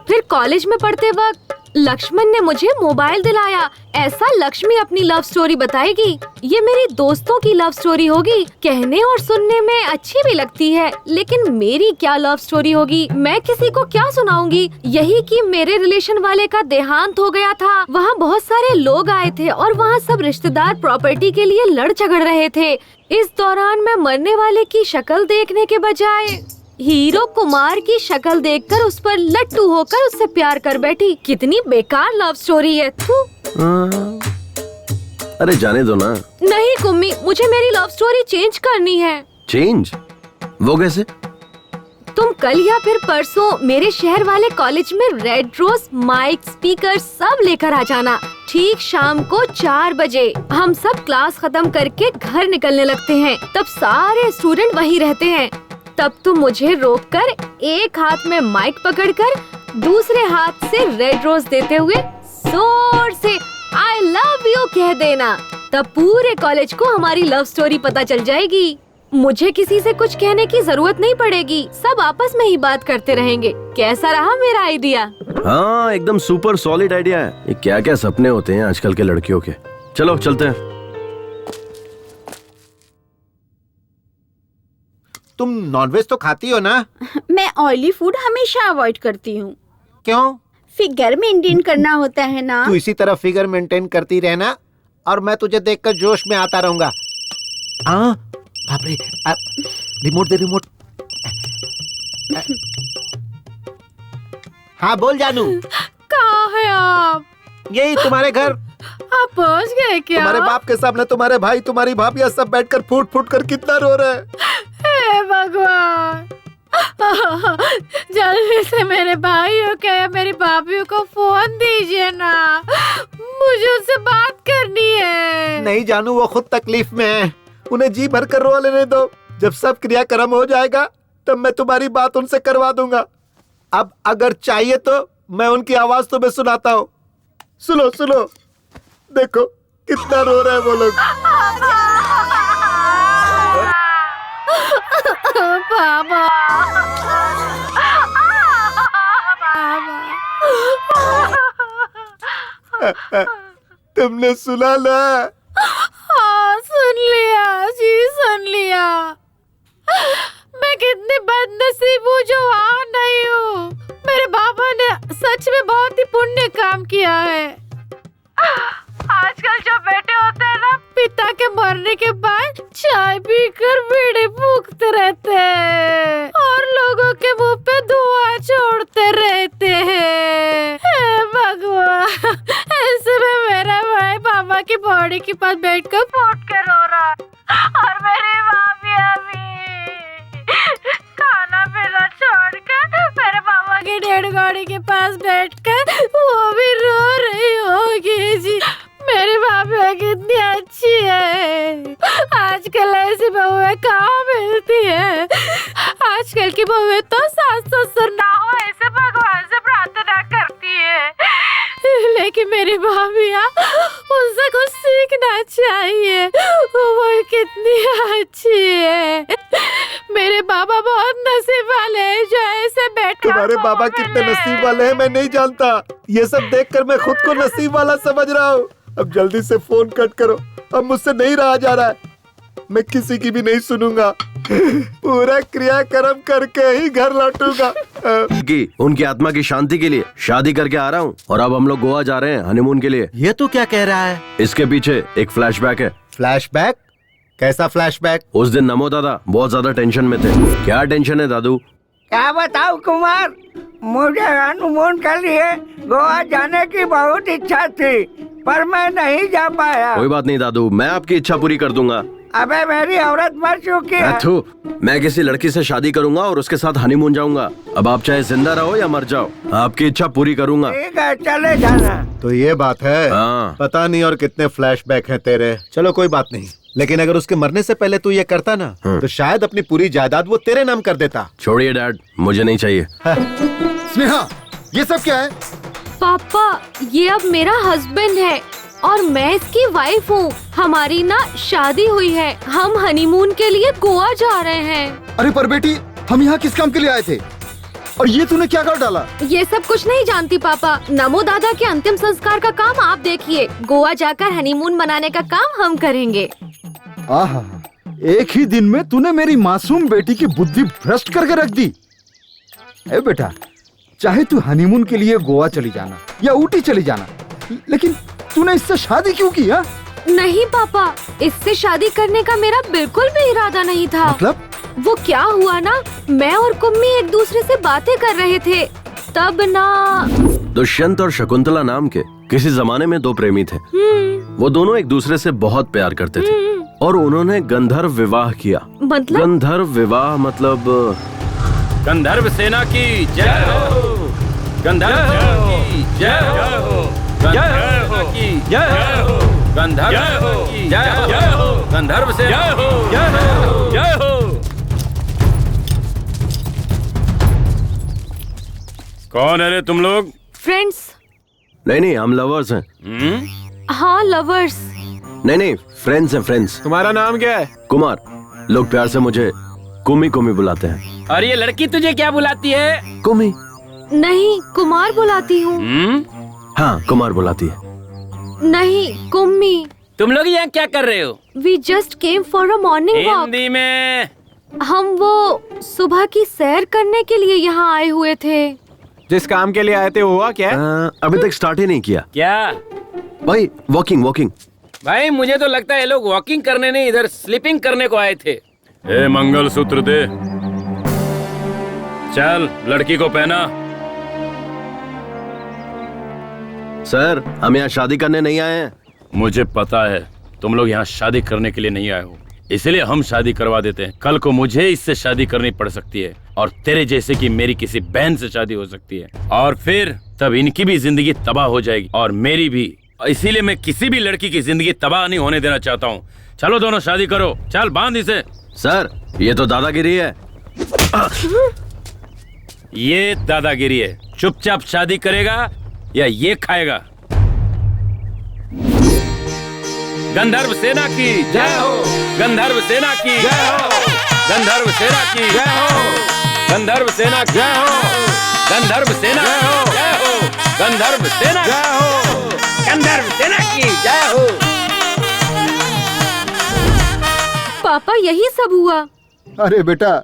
फिर कॉलेज में पढ़ते वक्त लक्ष्मण ने मुझे मोबाइल दिलाया, ऐसा लक्ष्मी अपनी लव स्टोरी बताएगी। ये मेरी दोस्तों की लव स्टोरी होगी, कहने और सुनने में अच्छी भी लगती है, लेकिन मेरी क्या लव स्टोरी होगी, मैं किसी को क्या सुनाऊंगी। यही कि मेरे रिलेशन वाले का देहांत हो गया था, वहाँ बहुत सारे लोग आए थे और वहाँ सब रिश्तेदार प्रॉपर्टी के लिए लड़ झगड़ रहे थे। इस दौरान मैं मरने वाले की शक्ल देखने के बजाय हीरो कुमार की शक्ल देखकर उस पर लट्टू होकर उससे प्यार कर बैठी। कितनी बेकार लव स्टोरी है। अरे जाने दो ना। नहीं कुम्मी, मुझे मेरी लव स्टोरी चेंज करनी है। चेंज? वो कैसे? तुम कल या फिर परसों मेरे शहर वाले कॉलेज में रेड रोज माइक स्पीकर सब लेकर आ जाना। ठीक शाम को 4 बजे हम सब क्लास खत्म करके घर निकलने लगते हैं, तब सारे स्टूडेंट वहीं रहते हैं। तब तुम मुझे रोककर एक हाथ में माइक पकड़कर दूसरे हाथ से रेड रोज देते हुए जोर से आई लव यू कह देना, तब पूरे कॉलेज को हमारी लव स्टोरी पता चल जाएगी। मुझे किसी से कुछ कहने की जरूरत नहीं पड़ेगी, सब आपस में ही बात करते रहेंगे। कैसा रहा मेरा आइडिया? हाँ, एकदम सुपर सॉलिड आइडिया है। ये क्या क्या सपने होते हैं आजकल के लड़कियों के। चलो चलते हैं। तुम नॉनवेज तो खाती हो ना? मैं ऑयली फूड हमेशा अवॉइड करती हूँ। क्यों? फिगर मेंटेन करना होता है ना। तू इसी तरह फिगर मेंटेन करती रहना और मैं तुझे देखकर जोश में आता रहूंगा। बाप रे, रिमोट दे रिमोट। हाँ बोल जानू। कहाँ है आप? यही तुम्हारे घर। आप पहुँच गए क्या? तुम्हारे बाप के सामने तुम्हारे भाई तुम्हारी भाभी सब बैठकर फूट फूट कर कितना रो रहे हैं। हे भगवान, जल्दी से मेरे भाइयों के या मेरी भाभीयों को फोन दीजिए ना, मुझे उनसे बात करनी है। नहीं जानू, वो खुद तकलीफ में है, उन्हें जी भर कर रो लेने दो। जब सब क्रियाक्रम हो जाएगा तब मैं तुम्हारी बात उनसे करवा दूंगा। अब अगर चाहिए तो मैं उनकी आवाज तुम्हें सुनाता हूँ। सुनो सुनो, देखो कितना रो रहे हैं वो लोग। बाबा, तुमने सुना ना? हाँ सुन लिया जी, सुन लिया। मैं कितनी बदनसीब हूँ जो वहाँ नहीं हूँ। मेरे बाबा ने सच में बहुत ही पुण्य काम किया है। आजकल जो बेटे होते हैं ना, पिता के मरने के बाद चाय पीकर बीड़ी फूकते रहते हैं और लोगों के मुंह पे धुआं छोड़ते रहते हैं। हे भगवान, ऐसे में मेरा भाई पापा की बॉडी के पास बैठकर फूट के रो रहा और मेरी भाभी अभी खाना पीना छोड़कर मेरे पापा की डेड बॉडी के पास बैठकर वो भी रो रही होगी जी। मेरी भाभी कितनी अच्छी है। आजकल ऐसी बहुएं कहाँ मिलती है। आजकल की बहुएं तो सास ससुर ना हो ऐसे भगवान से प्रार्थना करती है, लेकिन मेरी भाभियाँ उनसे कुछ सीखना चाहिए। वो कितनी अच्छी है। मेरे बाबा बहुत नसीब वाले हैं जो ऐसे बैठे। तुम्हारे बाबा कितने नसीब वाले हैं मैं नहीं जानता। ये सब देखकर मैं खुद को नसीब वाला समझ रहा हूँ। अब जल्दी से फोन कट करो, अब मुझसे नहीं रहा जा रहा है। मैं किसी की भी नहीं सुनूंगा, पूरा क्रियाक्रम करके ही घर लौटूंगा। उनकी आत्मा की शांति के लिए शादी करके आ रहा हूँ और अब हम लोग गोवा जा रहे हैं हनीमून के लिए। ये तू क्या कह रहा है? इसके पीछे एक फ्लैशबैक है। फ्लैशबैक? कैसा फ्लैशबैक? उस दिन नमो दादा बहुत ज्यादा टेंशन में थे। क्या टेंशन है दादू? क्या बताऊं कुमार, मुझे हनीमून के लिए गोवा जाने की बहुत इच्छा थी पर मैं नहीं जा पाया। कोई बात नहीं दादू, मैं आपकी इच्छा पूरी कर दूंगा। अबे मेरी औरत मर चुकी है। मैं किसी लड़की से शादी करूंगा और उसके साथ हनीमून जाऊंगा। अब आप चाहे जिंदा रहो या मर जाओ, आपकी इच्छा पूरी करूंगा। ठीक है, चले जाना। तो ये बात है। पता नहीं और कितने फ्लैशबैक हैं तेरे। चलो कोई बात नहीं, लेकिन अगर उसके मरने से पहले तू ये करता ना तो शायद अपनी पूरी जायदाद वो तेरे नाम कर देता। छोड़िए डैड, मुझे नहीं चाहिए। स्नेहा, ये सब क्या है? पापा, ये अब मेरा हस्बैंड है और मैं इसकी वाइफ हूँ। हमारी ना शादी हुई है, हम हनीमून के लिए गोवा जा रहे हैं। अरे पर बेटी, हम यहाँ किस काम के लिए आए थे और ये तूने क्या कर डाला? ये सब कुछ नहीं जानती पापा। नमो दादा के अंतिम संस्कार का काम आप देखिए, गोवा जाकर हनीमून मनाने का काम हम करेंगे। आहा, एक ही दिन में तूने मेरी मासूम बेटी की बुद्धि भ्रष्ट करके रख दी। ए बेटा, चाहे तू हनीमून के लिए गोवा चली जाना या ऊटी चली जाना, लेकिन तूने इससे शादी क्यों की? हा? नहीं पापा, इससे शादी करने का मेरा बिल्कुल भी इरादा नहीं था। मतलब? वो क्या हुआ ना, मैं और कुम्मी एक दूसरे से बातें कर रहे थे, तब ना दुष्यंत और शकुंतला नाम के किसी जमाने में दो प्रेमी थे। वो दोनों एक दूसरे से बहुत प्यार करते थे और उन्होंने गंधर्व विवाह किया। मतलब? गंधर्व विवाह मतलब गंधर्व सेना की जय हो, गंधर्व की जय हो, गंधर्व की जय हो, गंधर्व की जय हो, गंधर्व सेना की जय हो। कौन है रे तुम लोग? फ्रेंड्स। नहीं, हम लवर्स हैं। हाँ, लवर्स। नहीं, फ्रेंड्स हैं, फ्रेंड्स। तुम्हारा नाम क्या है? कुमार। लोग प्यार से मुझे कुमी कुमी बुलाते हैं। और ये लड़की तुझे क्या बुलाती है? कुमी। नहीं, कुमार बुलाती हूँ। हाँ, कुमार बुलाती है। नहीं, कुम्मी। तुम लोग यहाँ क्या कर रहे हो? We just came for a morning walk। Hindi में। हम वो सुबह की सैर करने के लिए यहाँ आए हुए थे। जिस काम के लिए आए थे हुआ क्या? अभी तक स्टार्ट ही नहीं किया। क्या भाई? वॉकिंग। भाई मुझे तो लगता है ये लोग वॉकिंग करने नहीं, इधर स्लीपिंग करने को आए थे। ए, मंगलसूत्र दे। चल, लड़की को पहना। सर, हम यहाँ शादी करने नहीं आए हैं। मुझे पता है तुम लोग यहाँ शादी करने के लिए नहीं आए हो, इसलिए हम शादी करवा देते हैं। कल को मुझे इससे शादी करनी पड़ सकती है और तेरे जैसे की मेरी किसी बहन से शादी हो सकती है, और फिर तब इनकी भी जिंदगी तबाह हो जाएगी और मेरी भी। इसीलिए मैं किसी भी लड़की की जिंदगी तबाह नहीं होने देना चाहता हूँ। चलो दोनों शादी करो, चल बांध इसे। सर, ये तो दादागिरी है। ये दादागिरी है। चुपचाप शादी करेगा या ये खाएगा? गंधर्व सेना की जय हो, गंधर्व सेना की जय हो, गंधर्व सेना की जय हो, गंधर्व सेना की जय हो, गंधर्व सेना की जय हो, गंधर्व सेना जय हो, गंधर्व सेना की जय हो। पापा, यही सब हुआ। अरे बेटा,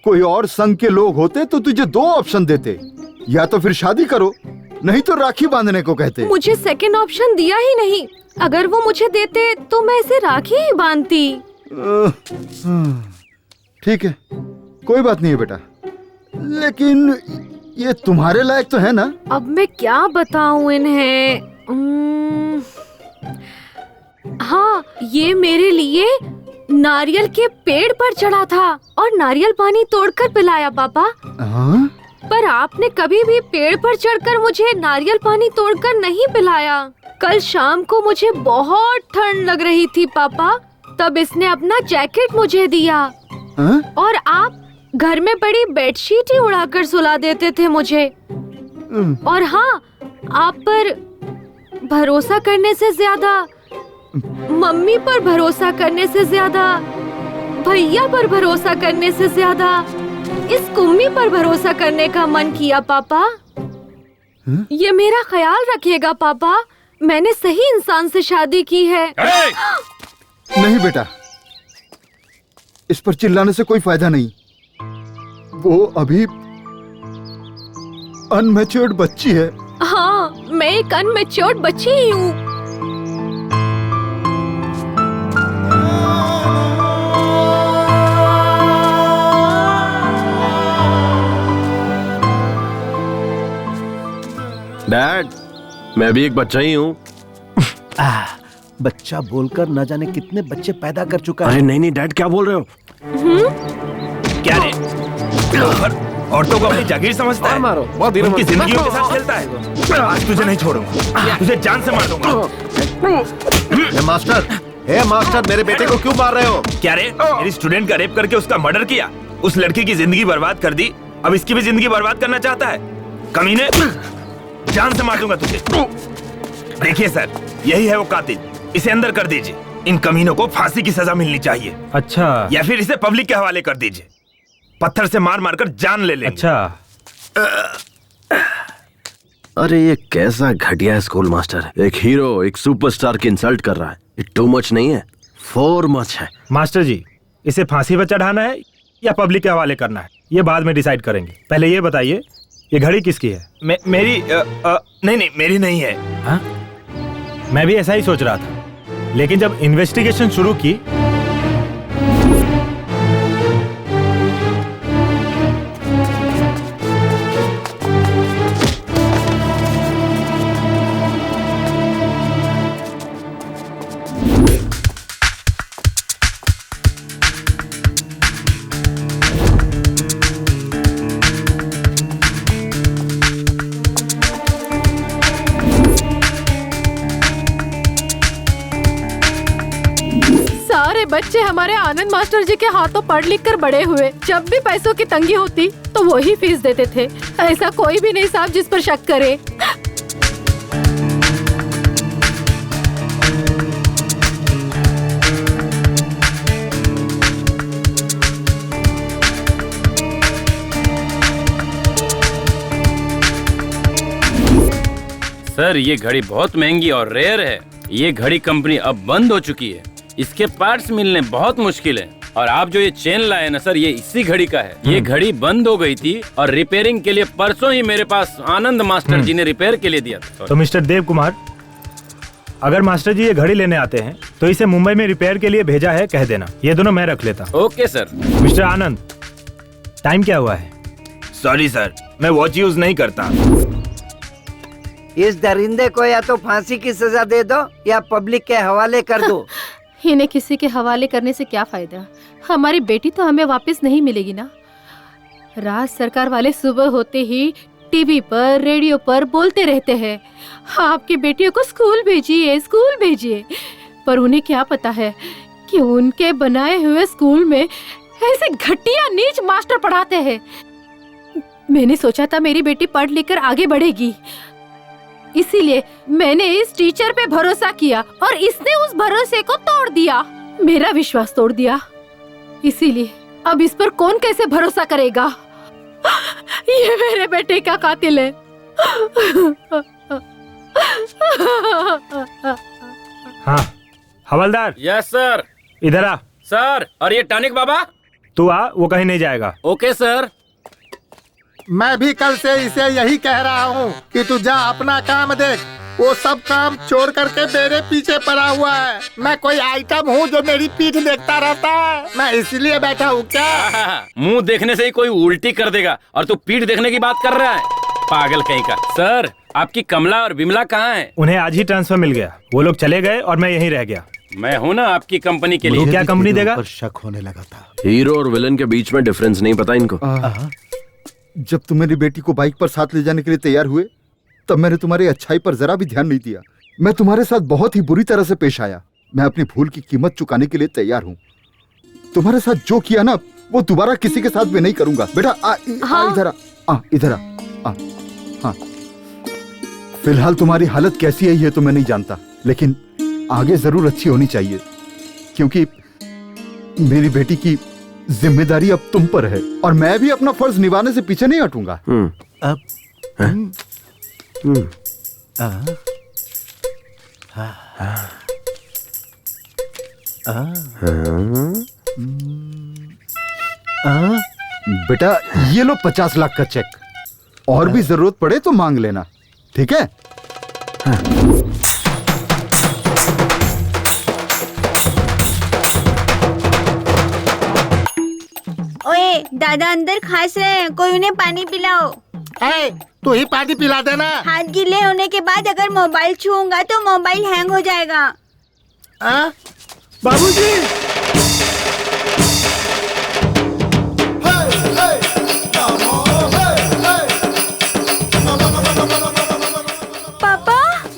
कोई और संघ के लोग होते तो तुझे दो ऑप्शन देते, या तो फिर शादी करो, नहीं तो राखी बांधने को कहते। मुझे सेकंड ऑप्शन दिया ही नहीं। अगर वो मुझे देते तो मैं इसे राखी ही बांधती। ठीक है, कोई बात नहीं है बेटा, लेकिन ये तुम्हारे लायक तो है ना? अब मैं क्या बताऊं इन्हें? हाँ, ये मेरे लिए नारियल के पेड़ पर चढ़ा था और नारियल पानी तोड़कर पिलाया पापा। हाँ? पर आपने कभी भी पेड़ पर चढ़कर मुझे नारियल पानी तोड़कर नहीं पिलाया। कल शाम को मुझे बहुत ठंड लग रही थी पापा, तब इसने अपना जैकेट मुझे दिया। हाँ? और आप घर में पड़ी बेडशीट ही उड़ाकर सुला देते थे मुझे। और हाँ, आप पर भरोसा करने से ज्यादा, मम्मी पर भरोसा करने से ज्यादा, भैया पर भरोसा करने से ज्यादा इस कुम्मी पर भरोसा करने का मन किया पापा। ये मेरा ख्याल रखिएगा पापा, मैंने सही इंसान से शादी की है। नहीं बेटा, इस पर चिल्लाने से कोई फायदा नहीं। वो अभी अनमैच्योर्ड बच्ची है। हाँ, मैं एक अनमैच्योर्ड बच्ची ही हूँ। डैड, मैं भी एक बच्चा ही हूँ। बच्चा बोलकर न जाने कितने बच्चे पैदा कर चुका है। अरे नहीं डैड, क्या बोल रहे हो? क्या रे? औरतों को अपनी जागीर समझता है, मारो, बहुत धीरे उनकी मारो। जिंदगियों के साथ खेलता है। आज तुझे नहीं छोड़ूंगा, तुझे जान से मार दूंगा। मास्टर मेरे बेटे को क्यों मार रहे हो? क्या रे, मेरी स्टूडेंट का रेप करके उसका मर्डर किया, उस लड़की की जिंदगी बर्बाद कर दी, अब इसकी भी जिंदगी बर्बाद करना चाहता है? कमीने, जान से मार दूंगा तुझे। देखिए सर, यही है वो कातिल, इसे अंदर कर दीजिए। इन कमीनों को फांसी की सजा मिलनी चाहिए। अच्छा। या फिर इसे पब्लिक के हवाले कर दीजिए, पत्थर से मार मार कर जान ले लेंगे। अच्छा। अरे ये कैसा घटिया स्कूल मास्टर है। एक हीरो एक सुपरस्टार की इंसल्ट कर रहा है। ये टू मच नहीं है, फोर मच है। मास्टर जी, इसे फांसी पर चढ़ाना है या पब्लिक के हवाले करना है, ये बाद में डिसाइड करेंगे। पहले ये बताइए, ये घड़ी किसकी है? मेरी नहीं, मेरी नहीं है। हाँ? मैं भी ऐसा ही सोच रहा था, लेकिन जब इन्वेस्टिगेशन शुरू की सारे बच्चे हमारे आनंद मास्टर जी के हाथों पढ़ लिख कर बड़े हुए। जब भी पैसों की तंगी होती तो वो ही फीस देते थे। ऐसा कोई भी नहीं साहब जिस पर शक करे। सर ये घड़ी बहुत महंगी और रेयर है। ये घड़ी कंपनी अब बंद हो चुकी है, इसके पार्ट्स मिलने बहुत मुश्किल है। और आप जो ये चेन लाए ना सर, ये इसी घड़ी का है। ये घड़ी बंद हो गई थी और रिपेयरिंग के लिए परसों ही मेरे पास आनंद मास्टर जी ने रिपेयर के लिए दिया था। तो मिस्टर देव कुमार, अगर मास्टर जी ये घड़ी लेने आते हैं तो इसे मुंबई में रिपेयर के लिए भेजा है, कह देना। ये दोनों मैं रख लेता। Okay sir. मिस्टर आनंद, टाइम क्या हुआ है? सॉरी सर, मैं वॉच यूज नहीं करता। इस दरिंदे को या तो फांसी की सजा दे दो या पब्लिक के हवाले कर दो। इन्हें किसी के हवाले करने से क्या फायदा? हमारी बेटी तो हमें वापस नहीं मिलेगी ना। राज सरकार वाले सुबह होते ही टीवी पर रेडियो पर बोलते रहते हैं, आपकी बेटियों को स्कूल भेजिए, स्कूल भेजिए। पर उन्हें क्या पता है कि उनके बनाए हुए स्कूल में ऐसे घटिया नीच मास्टर पढ़ाते हैं। मैंने सोचा था मेरी बेटी पढ़ लिख कर आगे बढ़ेगी, इसीलिए मैंने इस टीचर पे भरोसा किया और इसने उस भरोसे को तोड़ दिया, मेरा विश्वास तोड़ दिया। इसीलिए अब इस पर कौन कैसे भरोसा करेगा? ये मेरे बेटे का कातिल है। हाँ हवलदार। Yes sir. इधर आ। सर, और ये टॉनिक बाबा? तू आ, वो कहीं नहीं जाएगा। Okay sir. मैं भी कल से इसे यही कह रहा हूँ कि तू जा अपना काम देख। वो सब काम छोड़ करके मेरे पीछे पड़ा हुआ है। मैं कोई आइटम हूँ जो मेरी पीठ देखता रहता है? मैं इसलिए बैठा हूँ क्या? मुंह देखने से ही कोई उल्टी कर देगा और तू पीठ देखने की बात कर रहा है, पागल कहीं का। सर, आपकी कमला और बिमला कहाँ हैं? उन्हें आज ही ट्रांसफर मिल गया, वो लोग चले गए और मैं यहीं रह गया। मैं हूँ ना आपकी कंपनी के लिए। क्या कंपनी देगा? शक होने लगा था। हीरो और विलन के बीच में डिफरेंस नहीं पता इनको। जब तुम मेरी बेटी को बाइक पर साथ ले जाने के लिए तैयार हुए तब मैंने तुम्हारी अच्छाई पर जरा भी ध्यान नहीं दिया। मैं तुम्हारे साथ बहुत ही बुरी तरह से पेश आया। मैं अपनी भूल की कीमत चुकाने के लिए तैयार हूँ। तुम्हारे साथ जो किया ना वो दोबारा किसी के साथ भी नहीं करूंगा। बेटा इधर आ, इधर आ। हाँ, फिलहाल तुम्हारी हालत कैसी है ये तो मैं नहीं जानता, लेकिन आगे जरूर अच्छी होनी चाहिए, क्योंकि मेरी बेटी की जिम्मेदारी अब तुम पर है और मैं भी अपना फर्ज निभाने से पीछे नहीं हटूंगा। बेटा ये लो 50 लाख का चेक, और भी जरूरत पड़े तो मांग लेना, ठीक है? ओए दादा अंदर खास रहे हैं, कोई उन्हें पानी पिलाओ। तू ही पानी पिला देना। हाथ गीले होने के बाद अगर मोबाइल छूऊंगा तो मोबाइल हैंग हो जाएगा। बाबूजी,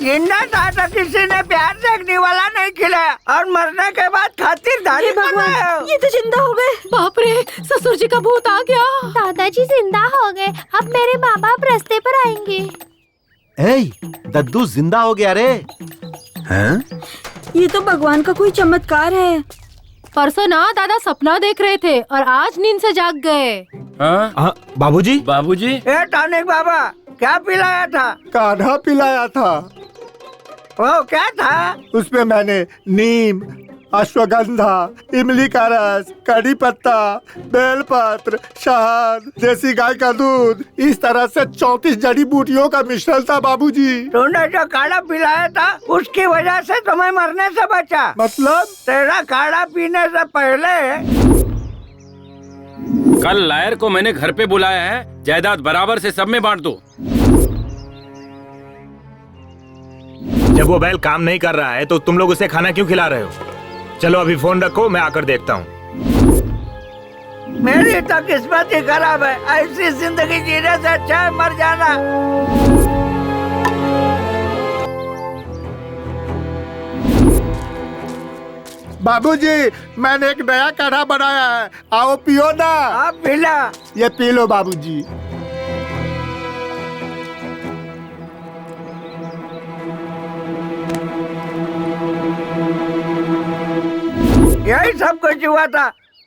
जिंदा था तो किसी ने प्यार से अग्नि वाला नहीं खिलाया और मरने के बाद खातिरदारी बनाया। ये तो जिंदा हो गए। बाप रे, ससुर जी का भूत आ गया। दादाजी जिंदा हो गए, अब मेरे माँ बाप रास्ते पर आएंगे। ए, दद्दू जिंदा हो गया रे। हैं? ये तो भगवान का कोई चमत्कार है। परसों ना दादा सपना देख रहे थे और आज नींद से जाग गए। बाबूजी बाबूजी ए टॉनिक बाबा, क्या पिलाया था? काढ़ा पिलाया था। वो क्या था? उसमें मैंने नीम, अश्वगंधा, इमली का रस, कड़ी पत्ता, बेलपत्र, शहद, देसी गाय का दूध, इस तरह से 34 जड़ी बूटियों का मिश्रण था बाबूजी। तूने जो काढ़ा पिलाया था उसकी वजह से तुम्हें मरने से बचा। मतलब? तेरा काढ़ा पीने से पहले कल लायर को मैंने घर पे बुलाया है, जायदाद बराबर से सब में बांट दो। जब वो बैल काम नहीं कर रहा है तो तुम लोग उसे खाना क्यों खिला रहे हो? चलो अभी फोन रखो, मैं आकर देखता हूँ। मेरी तो किस्मत ही खराब है। ऐसी जिंदगी जीने से अच्छा है मर जाना। बाबूजी, मैंने एक नया काढ़ा बनाया है, आओ पियो ना। आप पिला। ये पी लो बाबूजी। यही सब कुछ हुआ था।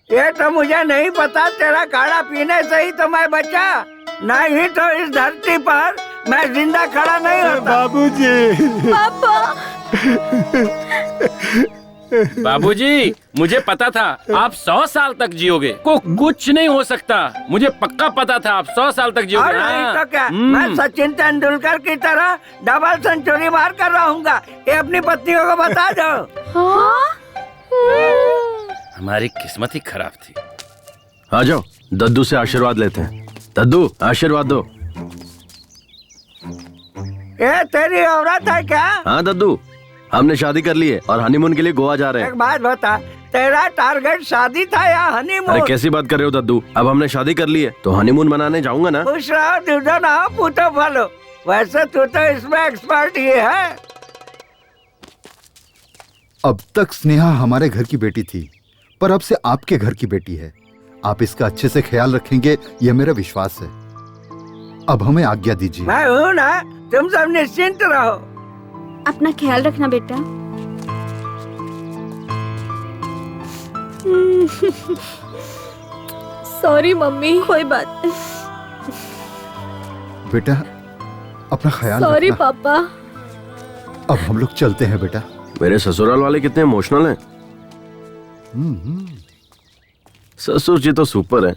ये तो मुझे नहीं पता, तेरा काढ़ा पीने से ही तो मैं बचा, नहीं तो इस धरती पर मैं जिंदा खड़ा नहीं होता। बाबूजी। पापा। बाबूजी, मुझे पता था आप 100 साल तक जियोगे। को कुछ नहीं हो सकता, मुझे पक्का पता था आप 100 साल तक जियोगे। और नहीं तो क्या, मैं सचिन तेंदुलकर की तरह डबल सेंचुरी मार कर रहूंगा। ये अपनी पत्नियों को बता दो। हमारी किस्मत ही खराब थी। आ जाओ, दद्दू से आशीर्वाद लेते हैं। दद्दू, आशीर्वाद दो। ये तेरी औरत है क्या? हाँ दद्दू, हमने शादी कर ली है और हनीमून के लिए गोवा जा रहे हैं। एक बात बता, तेरा टारगेट शादी था या हनीमून? अरे कैसी बात कर रहे हो दद्दू, अब हमने शादी कर ली है तो हनीमून मनाने जाऊंगा ना। खुश रहो, दूधो ना हो, पूतो फलो। वैसे तू तो इसमें एक्सपर्ट ही है। अब तक स्नेहा हमारे घर की बेटी थी, पर अब से आपके घर की बेटी है। आप इसका अच्छे से ख्याल रखेंगे, यह मेरा विश्वास है। अब हमें आज्ञा दीजिए। मैं हूँ ना, तुम सब निश्चिंत रहो। अपना ख्याल रखना बेटा। Sorry mummy. कोई बात नहीं। बेटा अपना ख्याल सॉरी रखना। पापा। अब हम लोग चलते हैं बेटा। मेरे ससुराल वाले कितने इमोशनल हैं। ससुर जी तो सुपर है।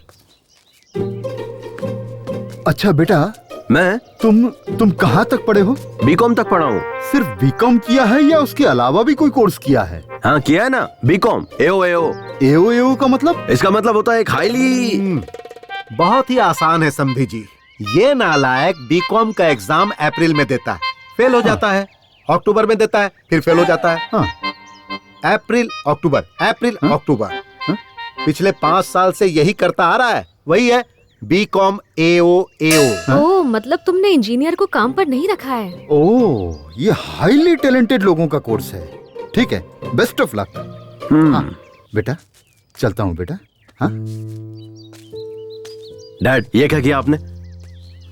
अच्छा बेटा, मैं तुम कहाँ तक पढ़े हो? बीकॉम तक पढ़ा हूँ। सिर्फ बीकॉम किया है या उसके अलावा भी कोई कोर्स किया है? हाँ किया है ना, बीकॉम। एओ का मतलब? इसका मतलब होता है एक हाईली। बहुत ही आसान है समधी जी। ये नालायक बीकॉम का एग्जाम अप्रैल में देता है, फेल हो जाता है, अक्टूबर में देता है, फिर फेल हो जाता है। अप्रैल अक्टूबर, अप्रैल अक्टूबर। पिछले 5 साल से यही करता आ रहा है। वही है बीकॉम एओ। ओह, मतलब तुमने इंजीनियर को काम पर नहीं रखा है। ओह, ये हाईली टैलेंटेड लोगों का कोर्स है। ठीक है, बेस्ट ऑफ लक। हाँ बेटा, चलता हूँ बेटा। हाँ डैड, ये क्या किया आपने?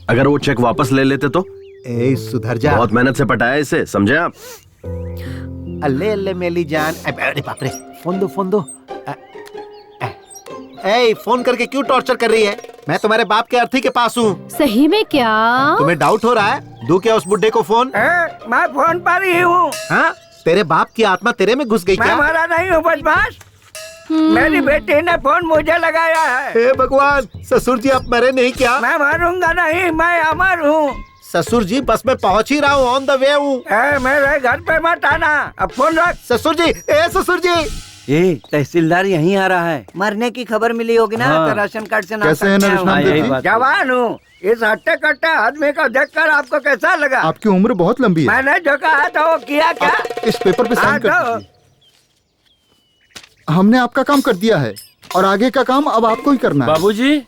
अगर वो चेक वापस ले लेते तो? ए सुधर जा। बहुत मेहनत से पटाया इसे, समझे आप? अल्ले अल्ले मेली जान। अरे बाप रे, फोन दो। ए, फोन करके क्यों टॉर्चर कर रही है? मैं तुम्हारे बाप के अर्थी के पास हूँ। सही में क्या? तुम्हें डाउट हो रहा है? दूं क्या उस बुड्ढे को फोन? मैं फोन पर ही हूँ। हाँ, तेरे बाप की आत्मा तेरे में घुस गई क्या? मैं मरा नहीं हूँ बदमाश। मेरी बेटी ने फोन मुझे लगाया है। हे भगवान, ससुर जी आप मरे नहीं क्या? मैं मरूंगा नहीं, मैं अमर हूँ। ससुर जी बस मैं पहुँच ही रहा हूँ, ऑन द वे हूँ। मेरे घर पे मत आना, अब फोन रख। ससुर जी, ससुर जी। तहसीलदार यहीं आ रहा है। मरने की खबर मिली होगी ना, तो राशन कार्ड से कैसे है नरेश नामदेव जी? जवान हूँ। इस हट्टे कट्टे आदमी को देखकर आपको कैसा लगा? आपकी उम्र बहुत लंबी है। मैंने जो कहा था वो किया क्या? इस पेपर पे साइन कर दीजिए। हमने आपका काम कर दिया है और आगे का काम अब आपको ही करना है। बाबूजी,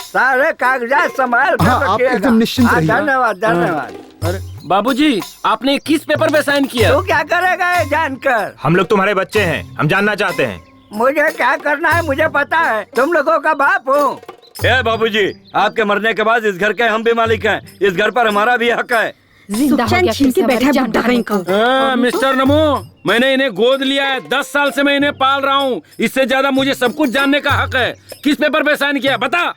सारे कागजात संभाल कर हाँ, आप रखिएगा। एकदम निश्चिंत रहिए। धन्यवाद धन्यवाद। अरे बाबूजी, आपने किस पेपर पे साइन किया? तू क्या करेगा ये जानकर? हम लोग तुम्हारे बच्चे हैं, हम जानना चाहते हैं। मुझे क्या करना है मुझे पता है, तुम लोगों का बाप हूँ। ए बाबूजी, आपके मरने के बाद इस घर के हम भी मालिक हैं, इस घर पर हमारा भी हक है। मिस्टर नमो, मैंने इन्हें गोद लिया है, 10 साल से मैं इन्हें पाल रहा हूँ, इससे ज्यादा मुझे सब कुछ जानने का हक है। किस पेपर पे साइन किया बता?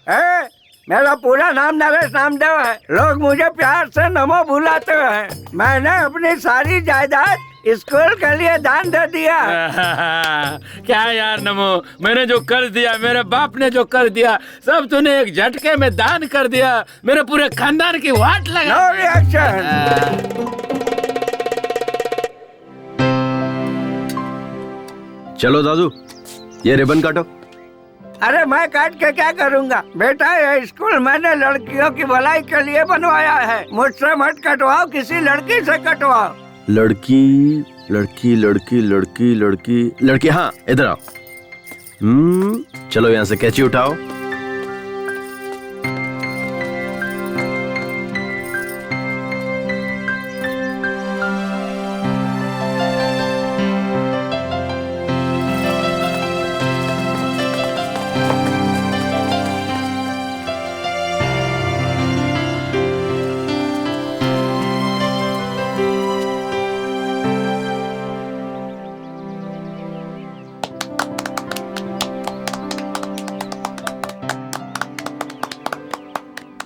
मेरा पूरा नाम नरेश नामदेव है, लोग मुझे प्यार से नमो बुलाते हैं। मैंने अपनी सारी जायदाद स्कूल के लिए दान दे दिया। क्या यार नमो, मैंने जो कर दिया, मेरे बाप ने जो कर दिया, सब तूने एक झटके में दान कर दिया। मेरे पूरे खानदान की वाट लगा। No reaction. चलो दादू, ये रिबन काटो। अरे मैं काट के क्या करूँगा बेटा, ये स्कूल मैंने लड़कियों की भलाई के लिए बनवाया है, मुझसे मत कटवाओ, किसी लड़की से कटवाओ। लड़की लड़की लड़की लड़की लड़की लड़की, हाँ इधर आओ। चलो यहाँ से कैंची उठाओ।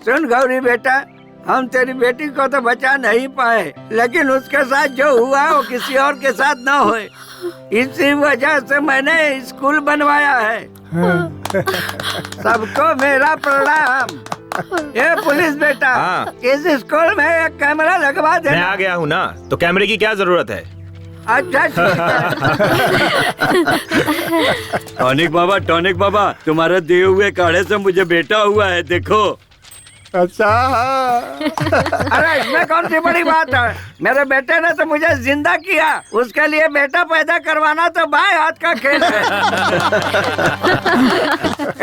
सुन गौरी बेटा, हम तेरी बेटी को तो बचा नहीं पाए, लेकिन उसके साथ जो हुआ वो किसी और के साथ ना होए, इसी वजह से मैंने स्कूल बनवाया है। सबको मेरा प्रणाम। ये पुलिस बेटा, इस स्कूल में एक कैमरा लगवा दे। मैं आ गया हूँ ना, तो कैमरे की क्या जरूरत है? अच्छा टॉनिक बाबा, तुम्हारे दिए हुए काढ़े से मुझे बेटा हुआ है, देखो। अच्छा। अरे इसमें कौन सी बड़ी बात है, मेरे बेटे ने तो मुझे जिंदा किया, उसके लिए बेटा पैदा करवाना तो बाएं हाथ का खेल है।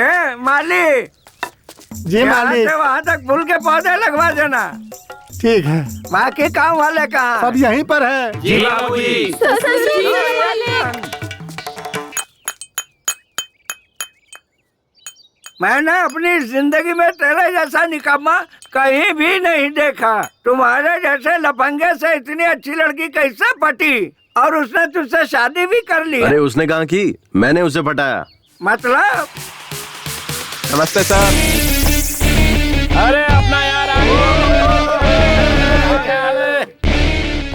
ए माली जी मालिक, वहाँ तक फूल के पौधे लगवा देना। ठीक है। बाकी काम वाले कहाँ? सब यहीं पर है। जी बाबूजी। मैंने अपनी जिंदगी में तेरे जैसा निकम्मा कहीं भी नहीं देखा। तुम्हारे जैसे लफंगे से इतनी अच्छी लड़की कैसे पटी, और उसने तुझसे शादी भी कर ली? अरे उसने कहा कि मैंने उसे पटाया। मतलब? नमस्ते सर। अरे अपना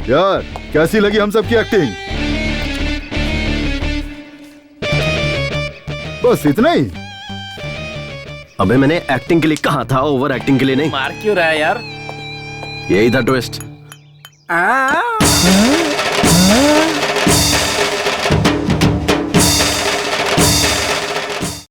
यार कैसी लगी हम सबकी एक्टिंग? बस इतना ही? अबे मैंने एक्टिंग के लिए कहा था, ओवर एक्टिंग के लिए नहीं। मार क्यों रहा है यार? यही था ट्विस्ट।